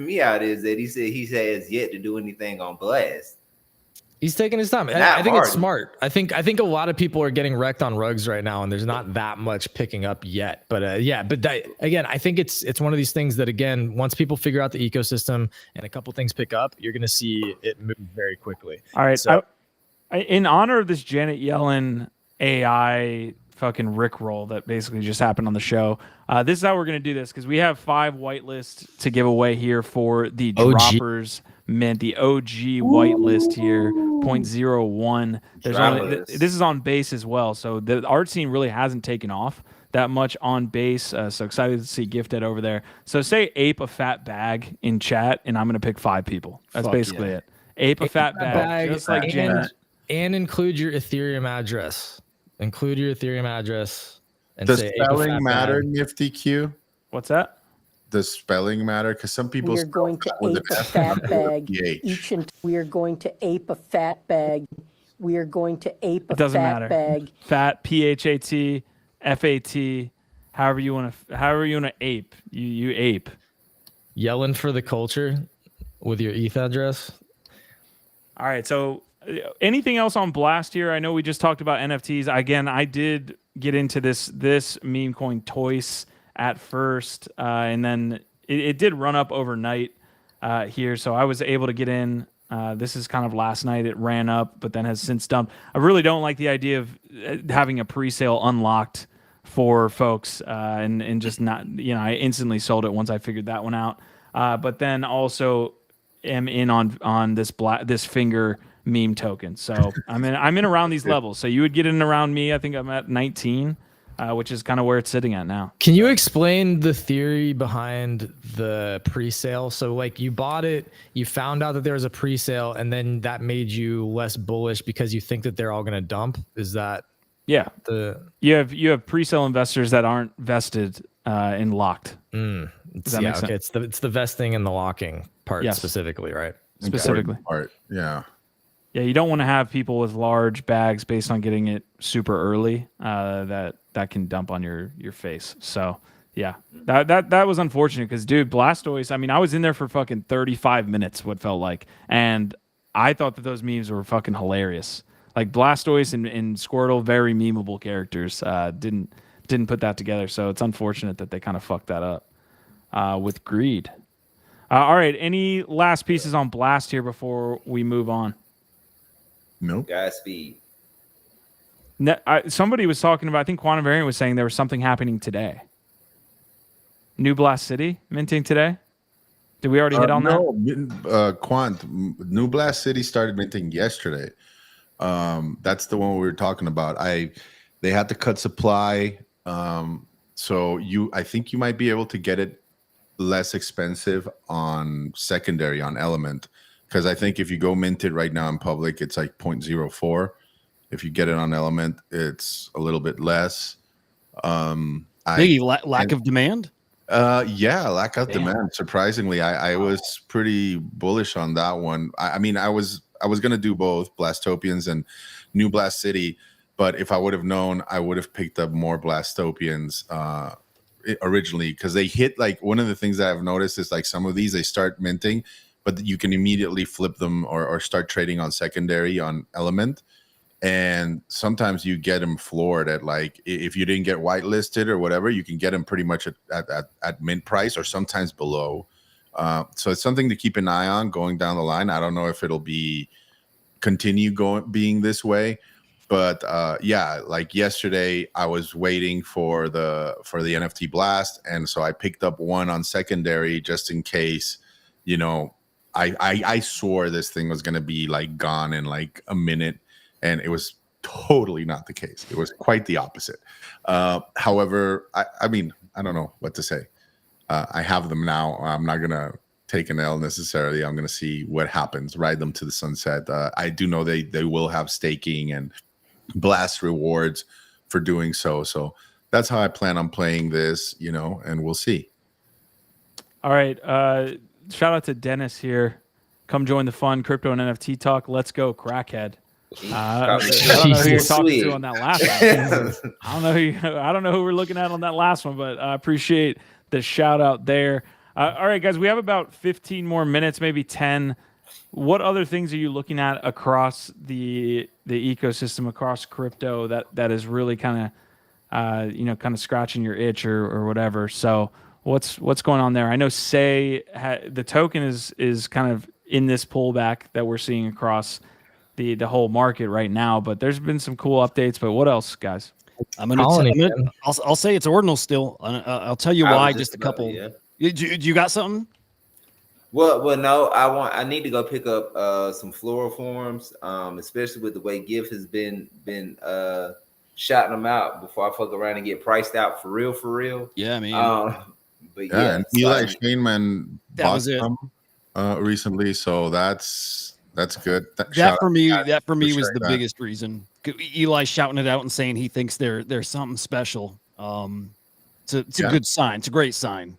me out is that he has yet to do anything on Blast. He's taking his time. I think it's smart. I think a lot of people are getting wrecked on rugs right now, and there's not that much picking up yet. But again, I think it's one of these things that, again, once people figure out the ecosystem and a couple things pick up, you're going to see it move very quickly. All right. So, in honor of this Janet Yellen AI fucking rickroll that basically just happened on the show, this is how we're going to do this, because we have 5 whitelists to give away here for the droppers mint, the OG whitelist here, 0.01. This is on base as well, so the art scene really hasn't taken off that much on base. So excited to see Gifted over there. So say ape a fat bag in chat, and I'm going to pick 5 people. That's basically it. Ape a fat bag, just like Janet. and include your Ethereum address. Include your Ethereum address. And Does say ape a spelling fat matter, bag. Nifty Q? What's that? Does spelling matter? Because some people We are spell going to fat with an ape a F fat instead of a bag. PH. We are going to ape a fat bag. We are going to ape a It doesn't fat matter. bag. Fat, PHAT, FAT, however you want to ape. You ape. Yelling for the culture with your ETH address. All right. So, anything else on Blast here? I know we just talked about NFTs. Again, I did get into this meme coin Toys at first, and then it did run up overnight here. So I was able to get in. This is kind of last night. It ran up, but then has since dumped. I really don't like the idea of having a pre-sale unlocked for folks and just not. I instantly sold it once I figured that one out. But then also am in on this finger meme token. So I'm in around these levels. So you would get in around me. I think I'm at 19, which is kind of where it's sitting at now. Can you explain the theory behind the pre-sale? So like you bought it, you found out that there was a pre-sale, and then that made you less bullish because you think that they're all going to dump. Is that Yeah. the You have pre-sale investors that aren't vested and locked. Does that make sense? It's the vesting and the locking part Yes. specifically, right? Specifically. Important part. Yeah. Yeah, you don't want to have people with large bags based on getting it super early that can dump on your face. So yeah, that was unfortunate because dude, Blastoise. I mean, I was in there for fucking 35 minutes. What felt like, and I thought that those memes were fucking hilarious. Like Blastoise and Squirtle, very memeable characters. Didn't put that together, so it's unfortunate that they kind of fucked that up with greed. All right, any last pieces on Blast here before we move on? Nope. Godspeed. Somebody was talking about, I think Quantum Variant was saying there was something happening today. New Blast City minting today. Did we already hit on that? Quant, New Blast City started minting yesterday. That's the one we were talking about. They had to cut supply. So I think you might be able to get it less expensive on secondary on Element. Because I think if you go mint it right now in public, it's like 0.04. If you get it on Element, it's a little bit less. Maybe lack of demand? Yeah, lack of demand. Surprisingly, I was pretty bullish on that one. I mean, I was gonna do both Blastopians and New Blast City, but if I would have known, I would have picked up more Blastopians originally because they hit like one of the things that I've noticed is like some of these they start minting, but you can immediately flip them or start trading on secondary on Element. And sometimes you get them floored at like, if you didn't get whitelisted or whatever, you can get them pretty much at mint price or sometimes below. So it's something to keep an eye on going down the line. I don't know if it'll continue being this way, but yeah, like yesterday I was waiting for the NFT Blast. And so I picked up one on secondary just in case, I swore this thing was going to be like gone in like a minute. And it was totally not the case. It was quite the opposite. However, I mean, I don't know what to say. I have them now. I'm not going to take an L necessarily. I'm going to see what happens, ride them to the sunset. I do know they will have staking and blast rewards for doing so. So that's how I plan on playing this, and we'll see. All right. Shout out to Dennis here. Come join the fun crypto and NFT talk. Let's go, crackhead. I don't know who you're talking to on that last one. I don't know who we're looking at on that last one, but I appreciate the shout out there. All right, guys, we have about 15 more minutes, maybe 10. What other things are you looking at across the ecosystem, across crypto that is really kind of scratching your itch or whatever? So what's going on there? I know the token is kind of in this pullback that we're seeing across the whole market right now, but there's been some cool updates. But what else, guys? I'll say it's Ordinals still. I'll tell you why. Just a couple. Yeah. You got something? Well, no. I need to go pick up some floral forms, especially with the way GIF has been shouting them out before I fuck around and get priced out for real. Yeah, man. But yeah, and Eli Shaneman that was it. Recently, so that's That's good. That for me, was sharing the that. biggest reason. Eli shouting it out and saying he thinks there's something special. It's a good sign. It's a great sign.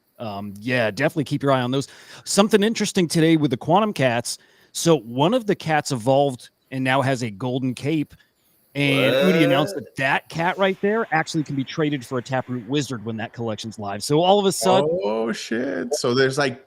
Yeah, definitely keep your eye on those. Something interesting today with the quantum cats. So one of the cats evolved and now has a golden cape. And Udi announced that cat right there actually can be traded for a Taproot Wizard when that collection's live. So all of a sudden, oh shit! So there's like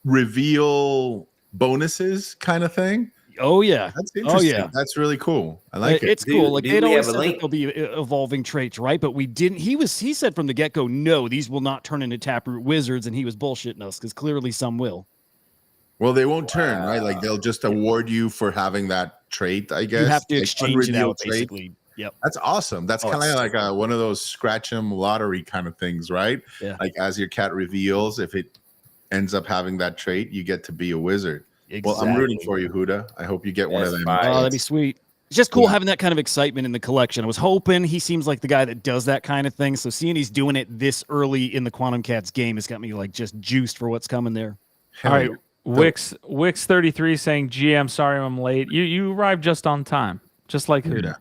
reveal bonuses kind of thing. oh yeah, That's interesting. yeah, That's really cool. I like it. It's cool. Like they'd we always have a said that link? there'll be evolving traits, right? But we didn't. He said from the get go, no, these will not turn into Taproot Wizards, and he was bullshitting us because clearly some will. Well, they won't turn, right? Like they'll just award you for having that trait, I guess. You have to like exchange it unrevealed out, trait. basically. Yep. That's awesome. That's kind of like one of those scratch 'em lottery kind of things, right? Yeah. Like as your cat reveals, if it ends up having that trait, you get to be a wizard. Exactly. Well, I'm rooting for you, Huda. I hope you get one of them. That's fire. Oh, that'd be sweet. It's just cool having that kind of excitement in the collection. I was hoping he seems like the guy that does that kind of thing. So seeing he's doing it this early in the Quantum Cats game has got me like just juiced for what's coming there. Hell All right, yeah. Wix 33 saying, "GM, sorry I'm late. You arrived just on time, just like Huda,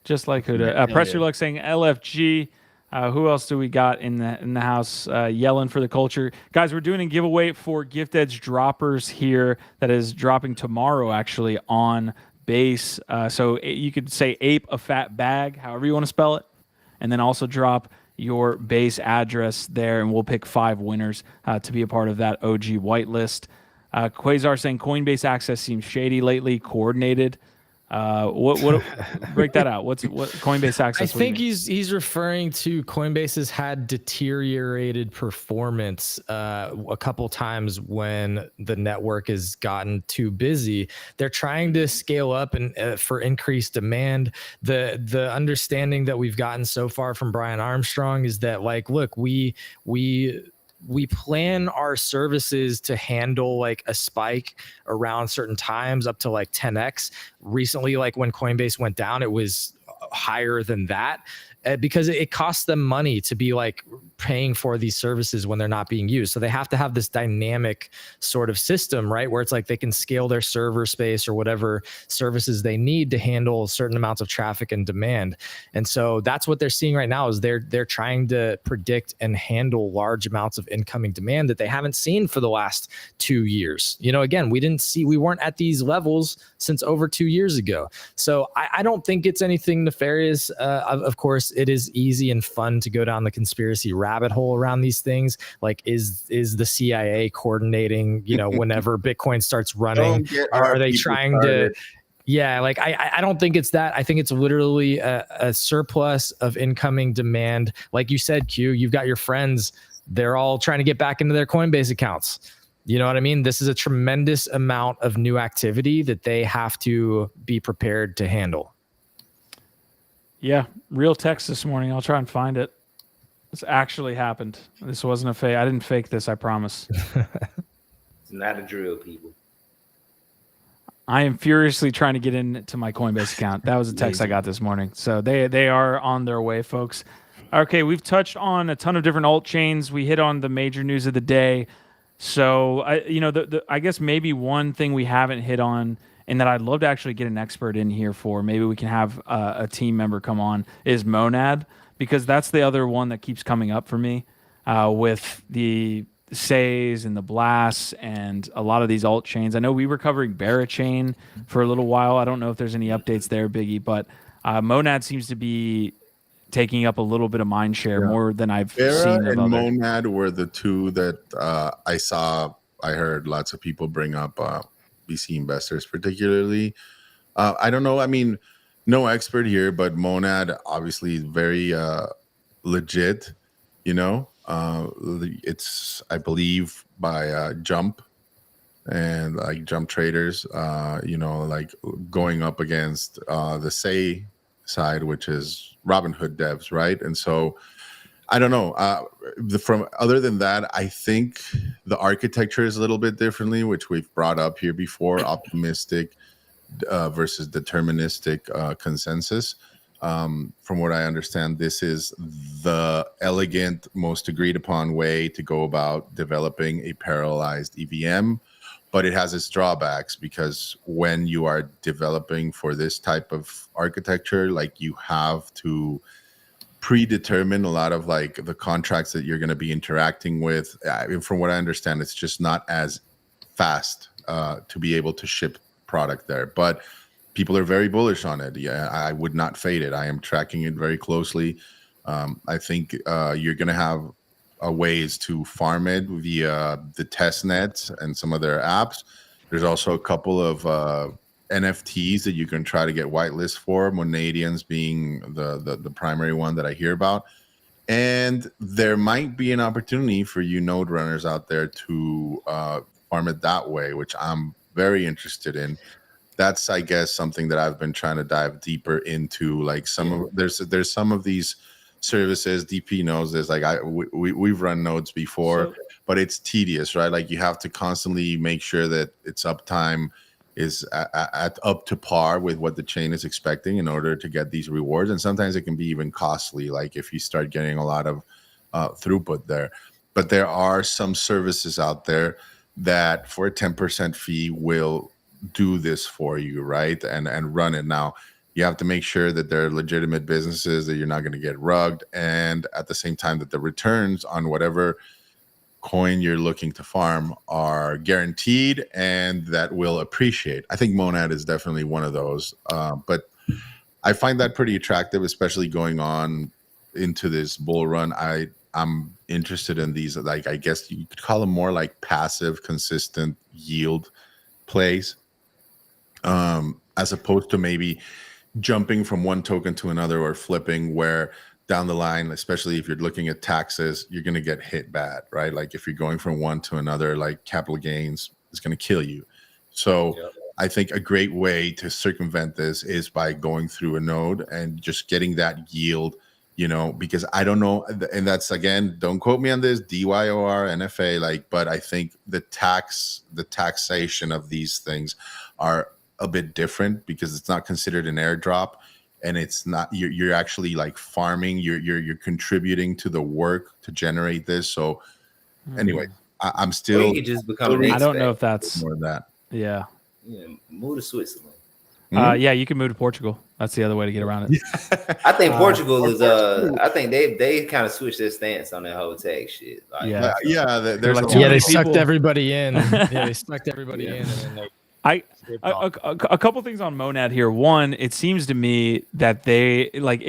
just like Huda." Press your luck saying LFG. Who else do we got in the house yelling for the culture, guys? We're doing a giveaway for Gift Edge droppers here that is dropping tomorrow, actually on base. So you could say ape a fat bag, however you want to spell it, and then also drop your base address there, and we'll pick 5 winners to be a part of that OG whitelist. Quasar saying Coinbase access seems shady lately, coordinated. What break that out? What Coinbase access? I think he's referring to Coinbase's had deteriorated performance a couple times when the network has gotten too busy. They're trying to scale up and for increased demand. The understanding that we've gotten so far from Brian Armstrong is that, like, look, we plan our services to handle like a spike around certain times up to like 10x. Recently, like when Coinbase went down, it was higher than that because it costs them money to be like paying for these services when they're not being used. So they have to have this dynamic sort of system, right? Where it's like they can scale their server space or whatever services they need to handle certain amounts of traffic and demand. And so that's what they're seeing right now is they're trying to predict and handle large amounts of incoming demand that they haven't seen for the last 2 years. You know, again, we weren't at these levels since over 2 years ago. So I don't think it's anything nefarious. Of course, it is easy and fun to go down the conspiracy rabbit hole around these things. Like, is the CIA coordinating, you know, whenever Bitcoin starts running? Are they trying to? Yeah, like I don't think it's that. I think it's literally a surplus of incoming demand. Like you said, Q, you've got your friends. They're all trying to get back into their Coinbase accounts. You know what I mean? This is a tremendous amount of new activity that they have to be prepared to handle. Yeah, real text this morning. I'll try and find it. This actually happened. This wasn't a fake. I didn't fake this, I promise. It's not a drill, people. I am furiously trying to get into my Coinbase account. That was a text I got this morning. So they are on their way, folks. Okay, we've touched on a ton of different alt chains. We hit on the major news of the day. So I guess maybe one thing we haven't hit on, and that I'd love to actually get an expert in here for, maybe we can have a team member come on, is Monad, because that's the other one that keeps coming up for me with the Says and the Blasts and a lot of these alt chains. I know we were covering Barachain for a little while. I don't know if there's any updates there, Biggie, but Monad seems to be taking up a little bit of mind share more than I've seen. And Monad were the two that I heard lots of people bring up, VC investors particularly. I don't know. I mean, no expert here, but Monad obviously very legit, you know. It's, I believe, by Jump and like Jump traders, you know, like going up against the Say side, which is Robinhood devs, right? And so I don't know. From other than that, I think the architecture is a little bit differently, which we've brought up here before: optimistic versus deterministic consensus. From what I understand, this is the elegant, most agreed upon way to go about developing a parallelized EVM but it has its drawbacks because when you are developing for this type of architecture, like you have to predetermine a lot of like the contracts that you're going to be interacting with. From what I understand, it's just not as fast to be able to ship product there, but people are very bullish on it. Yeah, I would not fade it. I am tracking it very closely. I think you're going to have ways to farm it via the test nets and some of their apps. There's also a couple of NFTs that you can try to get whitelist for, Monadians being the primary one that I hear about. And there might be an opportunity for you node runners out there to farm it that way, which I'm very interested in. That's, I guess, something that I've been trying to dive deeper into. Like there's some of these services, DP knows this, like we've run nodes before, but it's tedious, right? Like you have to constantly make sure that its uptime is at up to par with what the chain is expecting in order to get these rewards. And sometimes it can be even costly, like if you start getting a lot of throughput there. But there are some services out there that for a 10% fee will do this for you, right? And run it. Now, you have to make sure that they're legitimate businesses, that you're not going to get rugged, and at the same time that the returns on whatever coin you're looking to farm are guaranteed and that will appreciate. I think Monad is definitely one of those, but I find that pretty attractive, especially going on into this bull run. I'm interested in these, like, I guess you could call them more like passive, consistent yield plays, as opposed to maybe jumping from one token to another or flipping, where down the line, especially if you're looking at taxes, you're going to get hit bad, right? Like if you're going from one to another, like capital gains is going to kill you. So I think a great way to circumvent this is by going through a node and just getting that yield, because I don't know. And that's, again, don't quote me on this, DYOR, NFA, like, but I think the taxation of these things are a bit different because it's not considered an airdrop, and it's not, you're actually like farming, you're contributing to the work to generate this. So anyway, I'm still, you could just become I don't know if that's more of that. Yeah, move to Switzerland. Yeah, you can move to Portugal. That's the other way to get around it. I think Portugal is I think they kind of switched their stance on that whole tag shit. Like, There's like, a lot Yeah, of they people- sucked everybody in. Yeah, they sucked everybody in. And then A couple things on Monad here. One, it seems to me that they, like,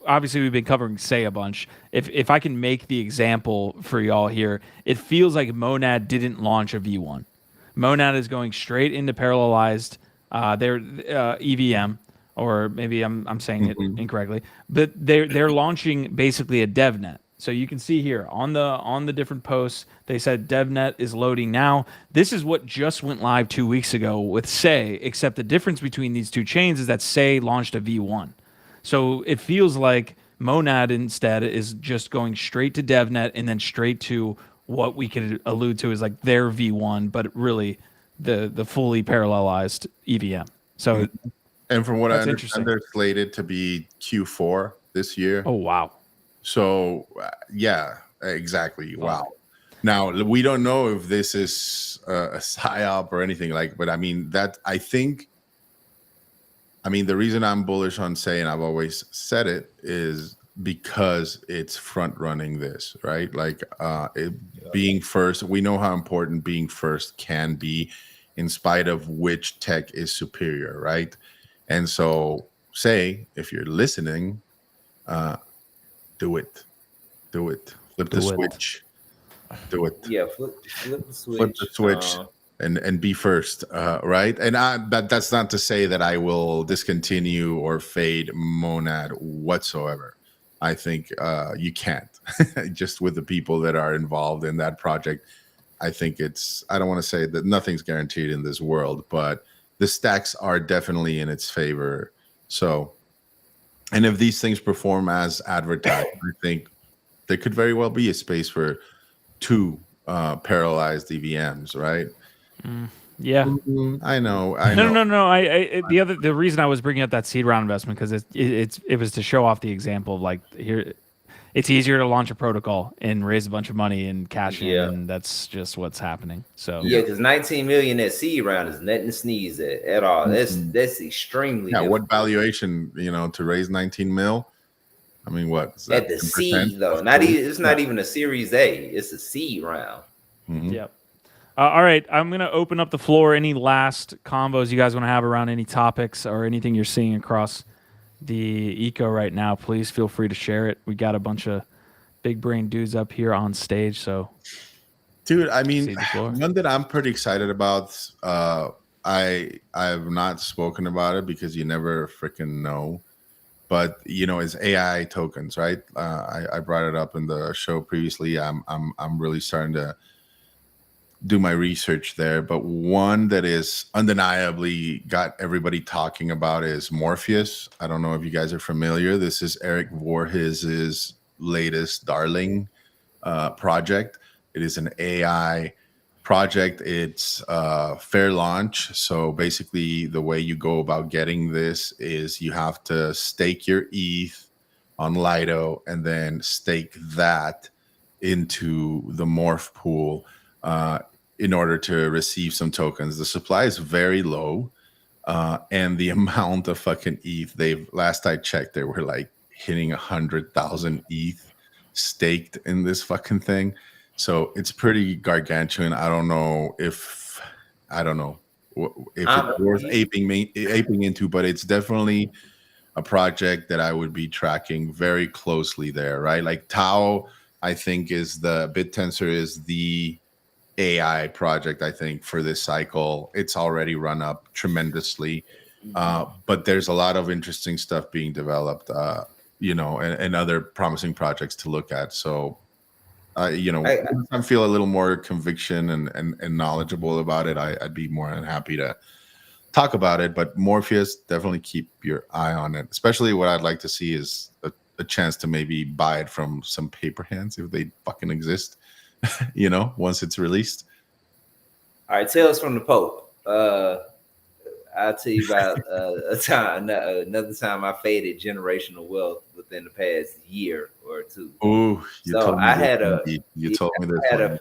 obviously we've been covering Say a bunch. If I can make the example for y'all here, it feels like Monad didn't launch a V1. Monad is going straight into parallelized their EVM, or maybe I'm saying it incorrectly, but they're launching basically a DevNet. So you can see here on the different posts, they said DevNet is loading now. This is what just went live 2 weeks ago with Say, except the difference between these two chains is that Say launched a V1. So it feels like Monad instead is just going straight to DevNet and then straight to what we could allude to as like their V1, but really the fully parallelized EVM. So, and from what I that's understand, they're slated to be Q4 this year. oh wow. So yeah, exactly. Wow. Now we don't know if this is a psyop or anything like, but I mean that the reason I'm bullish on Say, and I've always said it, is because it's front running this, right? Like being first. We know how important being first can be, in spite of which tech is superior, right? And so, Say, if you're listening, do it. Flip the switch. Do it. Yeah, flip the switch. Flip the switch and be first, right? And that's not to say that I will discontinue or fade Monad whatsoever. I think you can't. Just with the people that are involved in that project, I think I don't want to say that nothing's guaranteed in this world, but the stacks are definitely in its favor. So, and if these things perform as advertised, I think there could very well be a space for two parallelized EVMs, right? Yeah. I know. No. The reason I was bringing up that seed round investment because it was to show off the example of like here. it's easier to launch a protocol and raise a bunch of money and cash in, Yeah. and that's just what's happening. So Yeah, because 19 million at seed round is nothing to sneeze at all. That's extremely Yeah, what difficult. valuation, to raise 19 mil? I mean, what is that? At the 10% seed though. of Not total? even it's not even a series A, it's a seed round. Mhm. Yep. All right, I'm gonna open up the floor. Any last combos you guys want to have around any topics or anything you're seeing across the eco right now? Please feel free to share it. We got a bunch of big brain dudes up here on stage, so Dude, I mean, cede the floor. one that I'm pretty excited about. I've not spoken about it because you never freaking know. But is AI tokens, right? I brought it up in the show previously. I'm really starting to do my research there. But one that is undeniably got everybody talking about is Morpheus. I don't know if you guys are familiar. This is Eric Voorhees' latest darling project. It is an AI project. It's fair launch. So basically, the way you go about getting this is you have to stake your ETH on Lido and then stake that into the Morph pool in order to receive some tokens. The supply is very low, and the amount of fucking ETH last I checked, they were like hitting 100,000 ETH staked in this fucking thing. So it's pretty gargantuan. I don't know if it's worth aping into, but it's definitely a project that I would be tracking very closely there, right? Like Tau, I think BitTensor is the AI project, I think, for this cycle. It's already run up tremendously. But there's a lot of interesting stuff being developed, and other promising projects to look at. So once I feel a little more conviction and knowledgeable about it, I'd be more than happy to talk about it. But Morpheus, definitely keep your eye on it. Especially what I'd like to see is a chance to maybe buy it from some paper hands if they fucking exist, once it's released. All right, Tales from the Pope. I'll tell you about another time I faded generational wealth within the past year or two. Oh, you told me this. I had a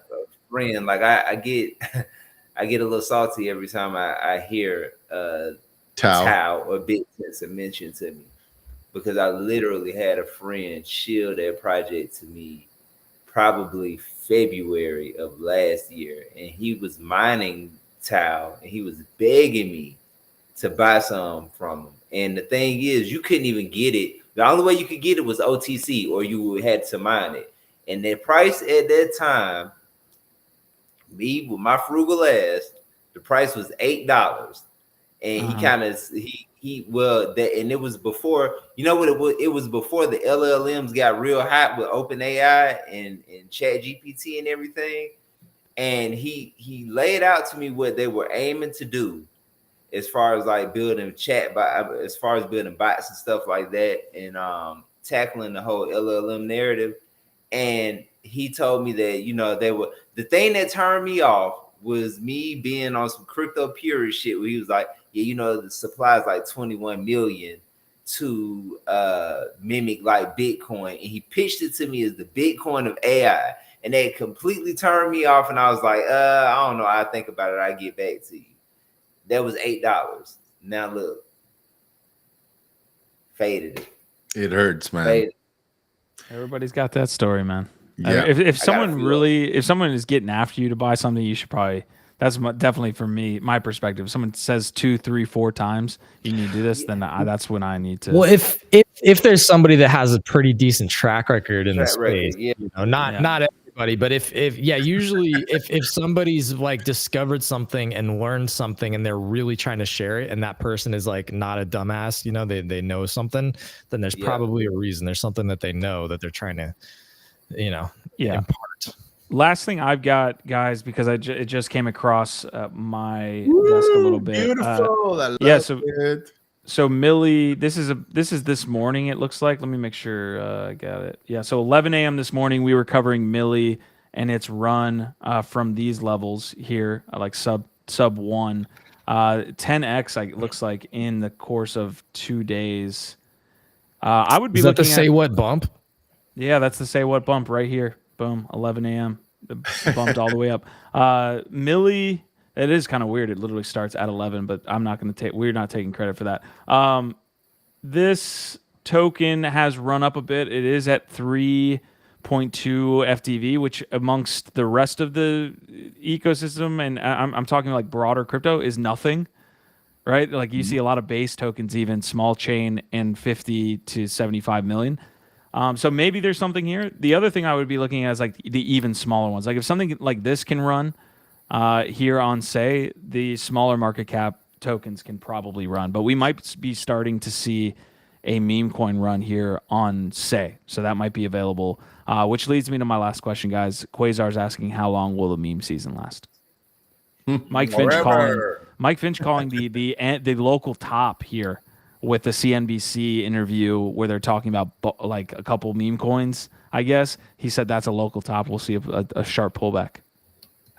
friend. Like I get I get a little salty every time I hear Tau or BitTensor mentioned to me, because I literally had a friend shield their project to me probably February of last year, and he was mining Tau and he was begging me to buy some from him. And the thing is, you couldn't even get it. The only way you could get it was OTC, or you had to mine it. And the price at that time, me with my frugal ass, the price was $8. And he kind of and it was before, you know what it was? It was before the LLMs got real hot with OpenAI and ChatGPT and everything. And he laid out to me what they were aiming to do, as far as like building as far as building bots and stuff like that, and tackling the whole LLM narrative. And he told me that, the thing that turned me off was me being on some crypto purist shit where he was like, the supply is like 21 million to mimic like Bitcoin. And he pitched it to me as the Bitcoin of AI. And that completely turned me off. And I was like, I don't know. I'll think about it. I'll get back to you. That was $8. Now look, faded it. It hurts, man. Faded. Everybody's got that story, man. Yeah. If someone is getting after you to buy something, you should probably. That's definitely for me, my perspective. If someone says 2, 3, 4 times you need to do this, then that's when I need to. Well, if there's somebody that has a pretty decent track record in the space, not everybody, but usually if somebody's like discovered something and learned something and they're really trying to share it, and that person is like not a dumbass, they know something, then there's probably a reason. There's something that they know that they're trying to, impart. Last thing I've got, guys, because it just came across my desk a little bit. Beautiful. I love it. So Millie, this is this morning. It looks like. Let me make sure I got it. Yeah. So 11 a.m. this morning, we were covering Millie and its run from these levels here, like sub 1, 10x. It looks like in the course of 2 days. I would be looking at say what bump. Yeah, that's the say what bump right here. Boom, 11 a.m. It bumped all the way up. Millie, it is kind of weird. It literally starts at 11, but I'm not going to take. We're not taking credit for that. This token has run up a bit. It is at 3.2 FTV, which amongst the rest of the ecosystem, and I'm talking like broader crypto, is nothing. Right? Like you see a lot of base tokens, even small chain, and 50 to 75 million. So maybe there's something here. The other thing I would be looking at is like the even smaller ones. Like if something like this can run here on Say, the smaller market cap tokens can probably run. But we might be starting to see a meme coin run here on Say. So that might be available, which leads me to my last question, guys. Quasar's asking, how long will the meme season last? Mike Finch calling the local top here with the CNBC interview where they're talking about like a couple meme coins. I guess he said that's a local top. We'll see a sharp pullback.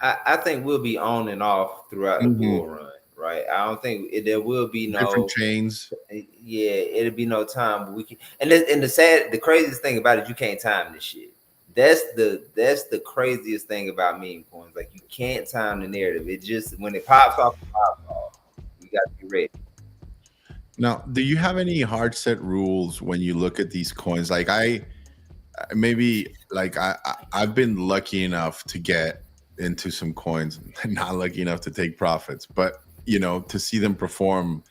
I think we'll be on and off throughout the bull run, right? I don't think there will be no different chains. Yeah, it'll be no time we can. And the craziest thing about it, you can't time this shit. That's the craziest thing about meme coins. Like you can't time the narrative. It just when it pops off, it pops off. You got to be ready. Now, do you have any hard set rules when you look at these coins? Like I've been lucky enough to get into some coins, not lucky enough to take profits, but to see them perform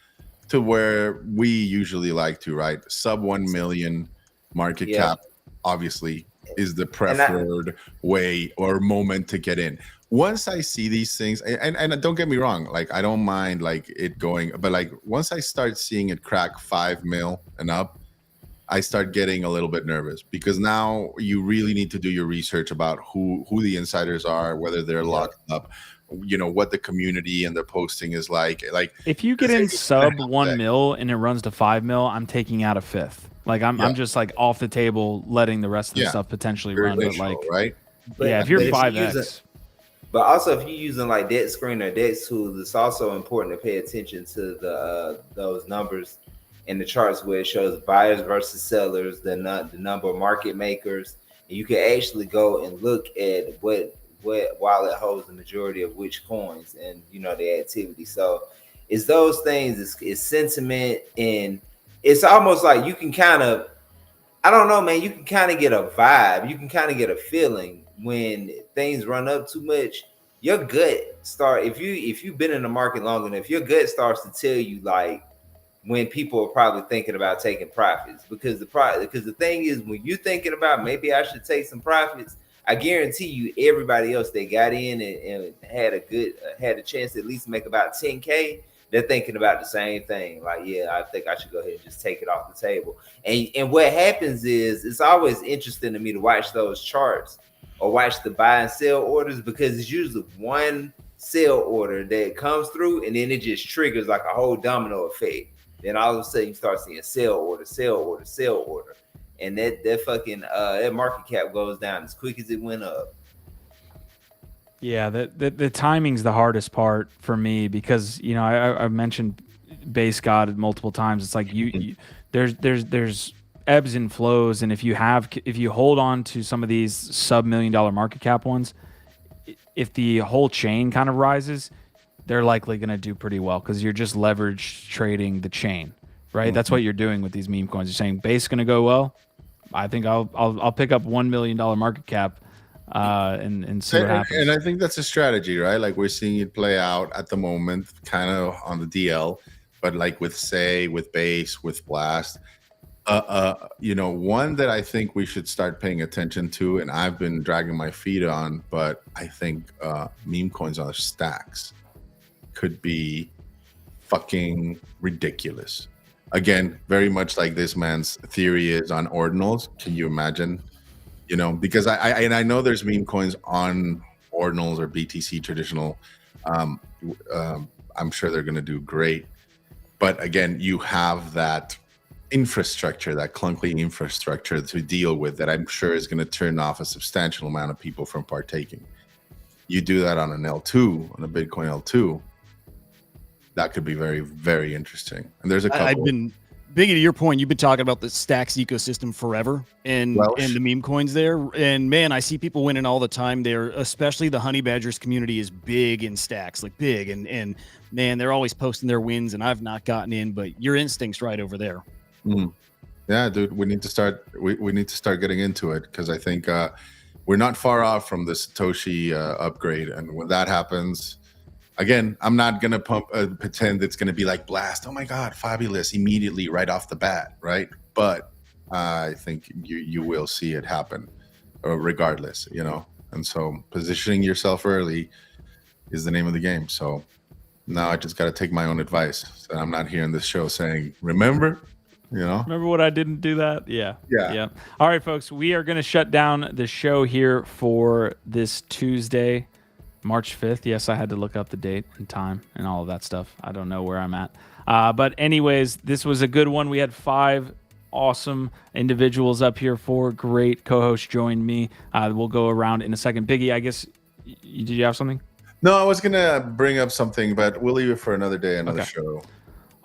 to where we usually like to, right? Sub 1 million market cap, obviously, is the preferred way or moment to get in. Once I see these things, and don't get me wrong, like I don't mind like it going, but like once I start seeing it crack 5 mil and up, I start getting a little bit nervous because now you really need to do your research about who the insiders are, whether they're locked up, what the community and their posting is like. Like if you get in sub 1 mil and it runs to 5 mil, I'm taking out a fifth. Like I'm just like off the table, letting the rest of the stuff potentially run. But like, right? If you're 5x. But also, if you're using like Debt Screen or Dex tools, it's also important to pay attention to those numbers in the charts where it shows buyers versus sellers, the number of market makers, and you can actually go and look at what wallet holds the majority of which coins and the activity. So it's those things. It's sentiment, and it's almost like you can kind of, I don't know, man. You can kind of get a vibe. You can kind of get a feeling when things run up too much. Your gut if you've been in the market long enough, your gut starts to tell you like when people are probably thinking about taking profits, because the thing is, when you're thinking about maybe I should take some profits, I guarantee you everybody else that got in and had a chance to at least make about 10K, they're thinking about the same thing. Like, yeah, I think I should go ahead and just take it off the table. And what happens is, it's always interesting to me to watch those charts or watch the buy and sell orders, because it's usually one sell order that comes through and then it just triggers like a whole domino effect. Then all of a sudden you start seeing sell order, sell order, sell order. And that fucking that market cap goes down as quick as it went up. Yeah, the timing's the hardest part for me, because I mentioned base God multiple times. It's like there's ebbs and flows, and if you hold on to some of these sub $1 million market cap ones, if the whole chain kind of rises, they're likely going to do pretty well, because you're just leverage trading the chain, right? Mm-hmm. That's what you're doing with these meme coins. You're saying base going to go well. I think I'll pick up $1 million market cap and see what happens. And I think that's a strategy, right? Like we're seeing it play out at the moment, kind of on the DL, but like with Say, with Base, with Blast, one that I think we should start paying attention to, and I've been dragging my feet on, but I think meme coins on stacks could be fucking ridiculous. Again, very much like this man's theory is on Ordinals. Can you imagine? Because I know there's meme coins on Ordinals or BTC traditional. I'm sure they're going to do great. But again, you have that infrastructure, that clunky infrastructure to deal with, that I'm sure is going to turn off a substantial amount of people from partaking. You do that on an L2, on a Bitcoin L2, that could be very, very interesting. And there's a couple. I've been Biggie, to your point, you've been talking about the Stacks ecosystem forever and Welsh. the meme coins there. And man, I see people winning all the time there, especially the Honey Badgers community is big in Stacks, like big. And man, they're always posting their wins, and I've not gotten in, but your instinct's right over there. Yeah, dude, we need to start. We need to start getting into it because I think we're not far off from the Satoshi upgrade, and when that happens, again, I'm not gonna pretend it's gonna be like blast. Oh my God, fabulous! Immediately, right off the bat, right? But I think you will see it happen, regardless, you know. And so, positioning yourself early is the name of the game. So now I just got to take my own advice. So I'm not here in this show saying, "Remember." You know, Remember what I didn't do that? Yeah. Yeah. All right, folks, we are going to shut down the show here for this Tuesday, March 5th. Yes, I had to look up the date and time and all of that stuff. I don't know where I'm at. But anyways, this was a good one. We had 5 awesome individuals up here. 4 great co-hosts joined me. We'll go around in a second. Biggie, I guess, did you have something? no, I was gonna bring up something, but we'll leave it for another day, another show.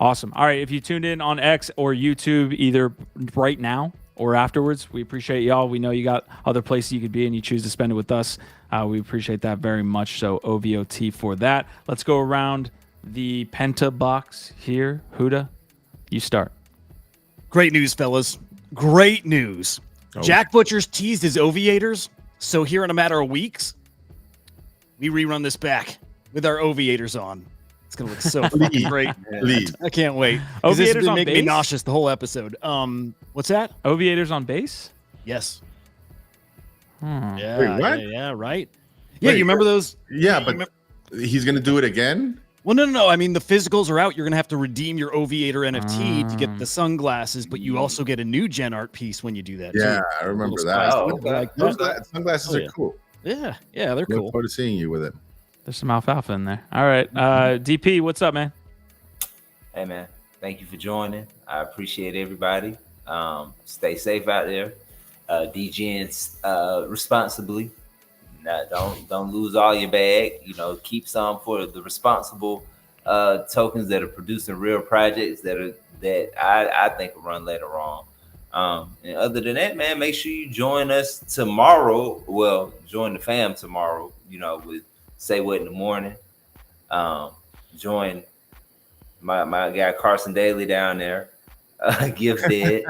Awesome. All right. If you tuned in on X or YouTube, either right now or afterwards, we appreciate y'all. We know you got other places you could be and you choose to spend it with us. We appreciate that very much. So OVOT for that. Let's go around the Penta box here. Huda, you start. Great news, fellas. Great news. Jack Butcher's teased his Oviators. So here in a matter of weeks, we rerun this back with our Oviators on. It's gonna look so fucking great. I can't wait. This has Oviators been on making me base? nauseous the whole episode. What's that? Oviators on base? Yes. Hmm. Yeah. Wait, what? Yeah. Right. Yeah. Wait, You remember those? Yeah, you but remember- he's gonna do it again. Well, no. I mean, the physicals are out. You're gonna have to redeem your Oviator NFT to get the sunglasses, but you also get a new Gen Art piece when you do that. Yeah, too. I remember Little that. spice. okay. Like, Sunglasses Oh, are yeah. cool. yeah, they're Look cool. forward to seeing you with it. There's some alfalfa in there. All right. DP, what's up, man? Hey man, thank you for joining. I appreciate everybody. Stay safe out there. DGens responsibly. Don't lose all your bag. You know, keep some for the responsible tokens that are producing real projects that I think will run later on. And other than that, man, make sure you join us tomorrow. Well, join the fam tomorrow. You know, with Say What in the Morning. Join my guy Carson Daly down there. Gifted.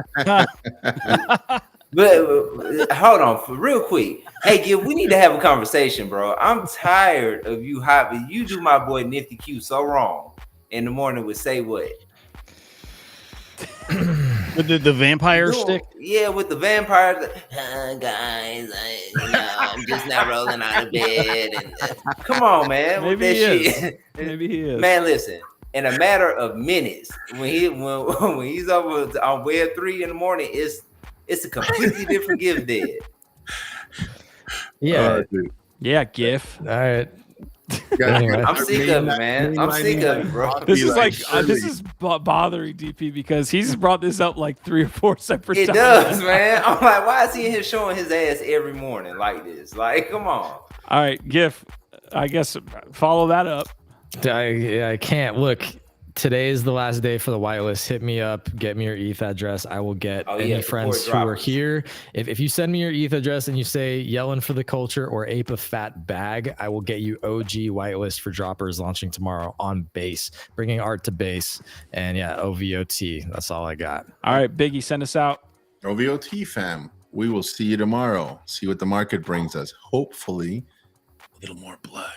But hold on for real quick. Hey, Gil, we need to have a conversation, bro. I'm tired of you hopping. You do my boy Nifty Q so wrong in the morning with Say What. The vampire stick. Yeah, with the vampires. Guys, I'm just not rolling out of bed. And, come on, man. Maybe with that he is. shit. Maybe he is. Man, listen. In a matter of minutes, when he's over on Web 3 in the morning, it's a completely different gift dead. Yeah. Dude. Yeah, GIF. All right. Yeah, I'm sick of it, man. I'm sick of it, bro. This Be is like, this is bothering DP because he's brought this up like 3 or 4 separate It times. does, man. I'm like, why is he in here showing his ass every morning like this? Like, come on. All right, GIF. I guess follow that up. I can't. Look, today is the last day for the whitelist. Hit me up. Get me your ETH address. I will get any friends who are here. If you send me your ETH address and you say yelling for the culture or ape a fat bag, I will get you OG whitelist for droppers launching tomorrow on base, bringing art to base. And yeah, OVOT. That's all I got. All right, Biggie, send us out. OVOT fam. We will see you tomorrow. See what the market brings us. Hopefully, a little more blood.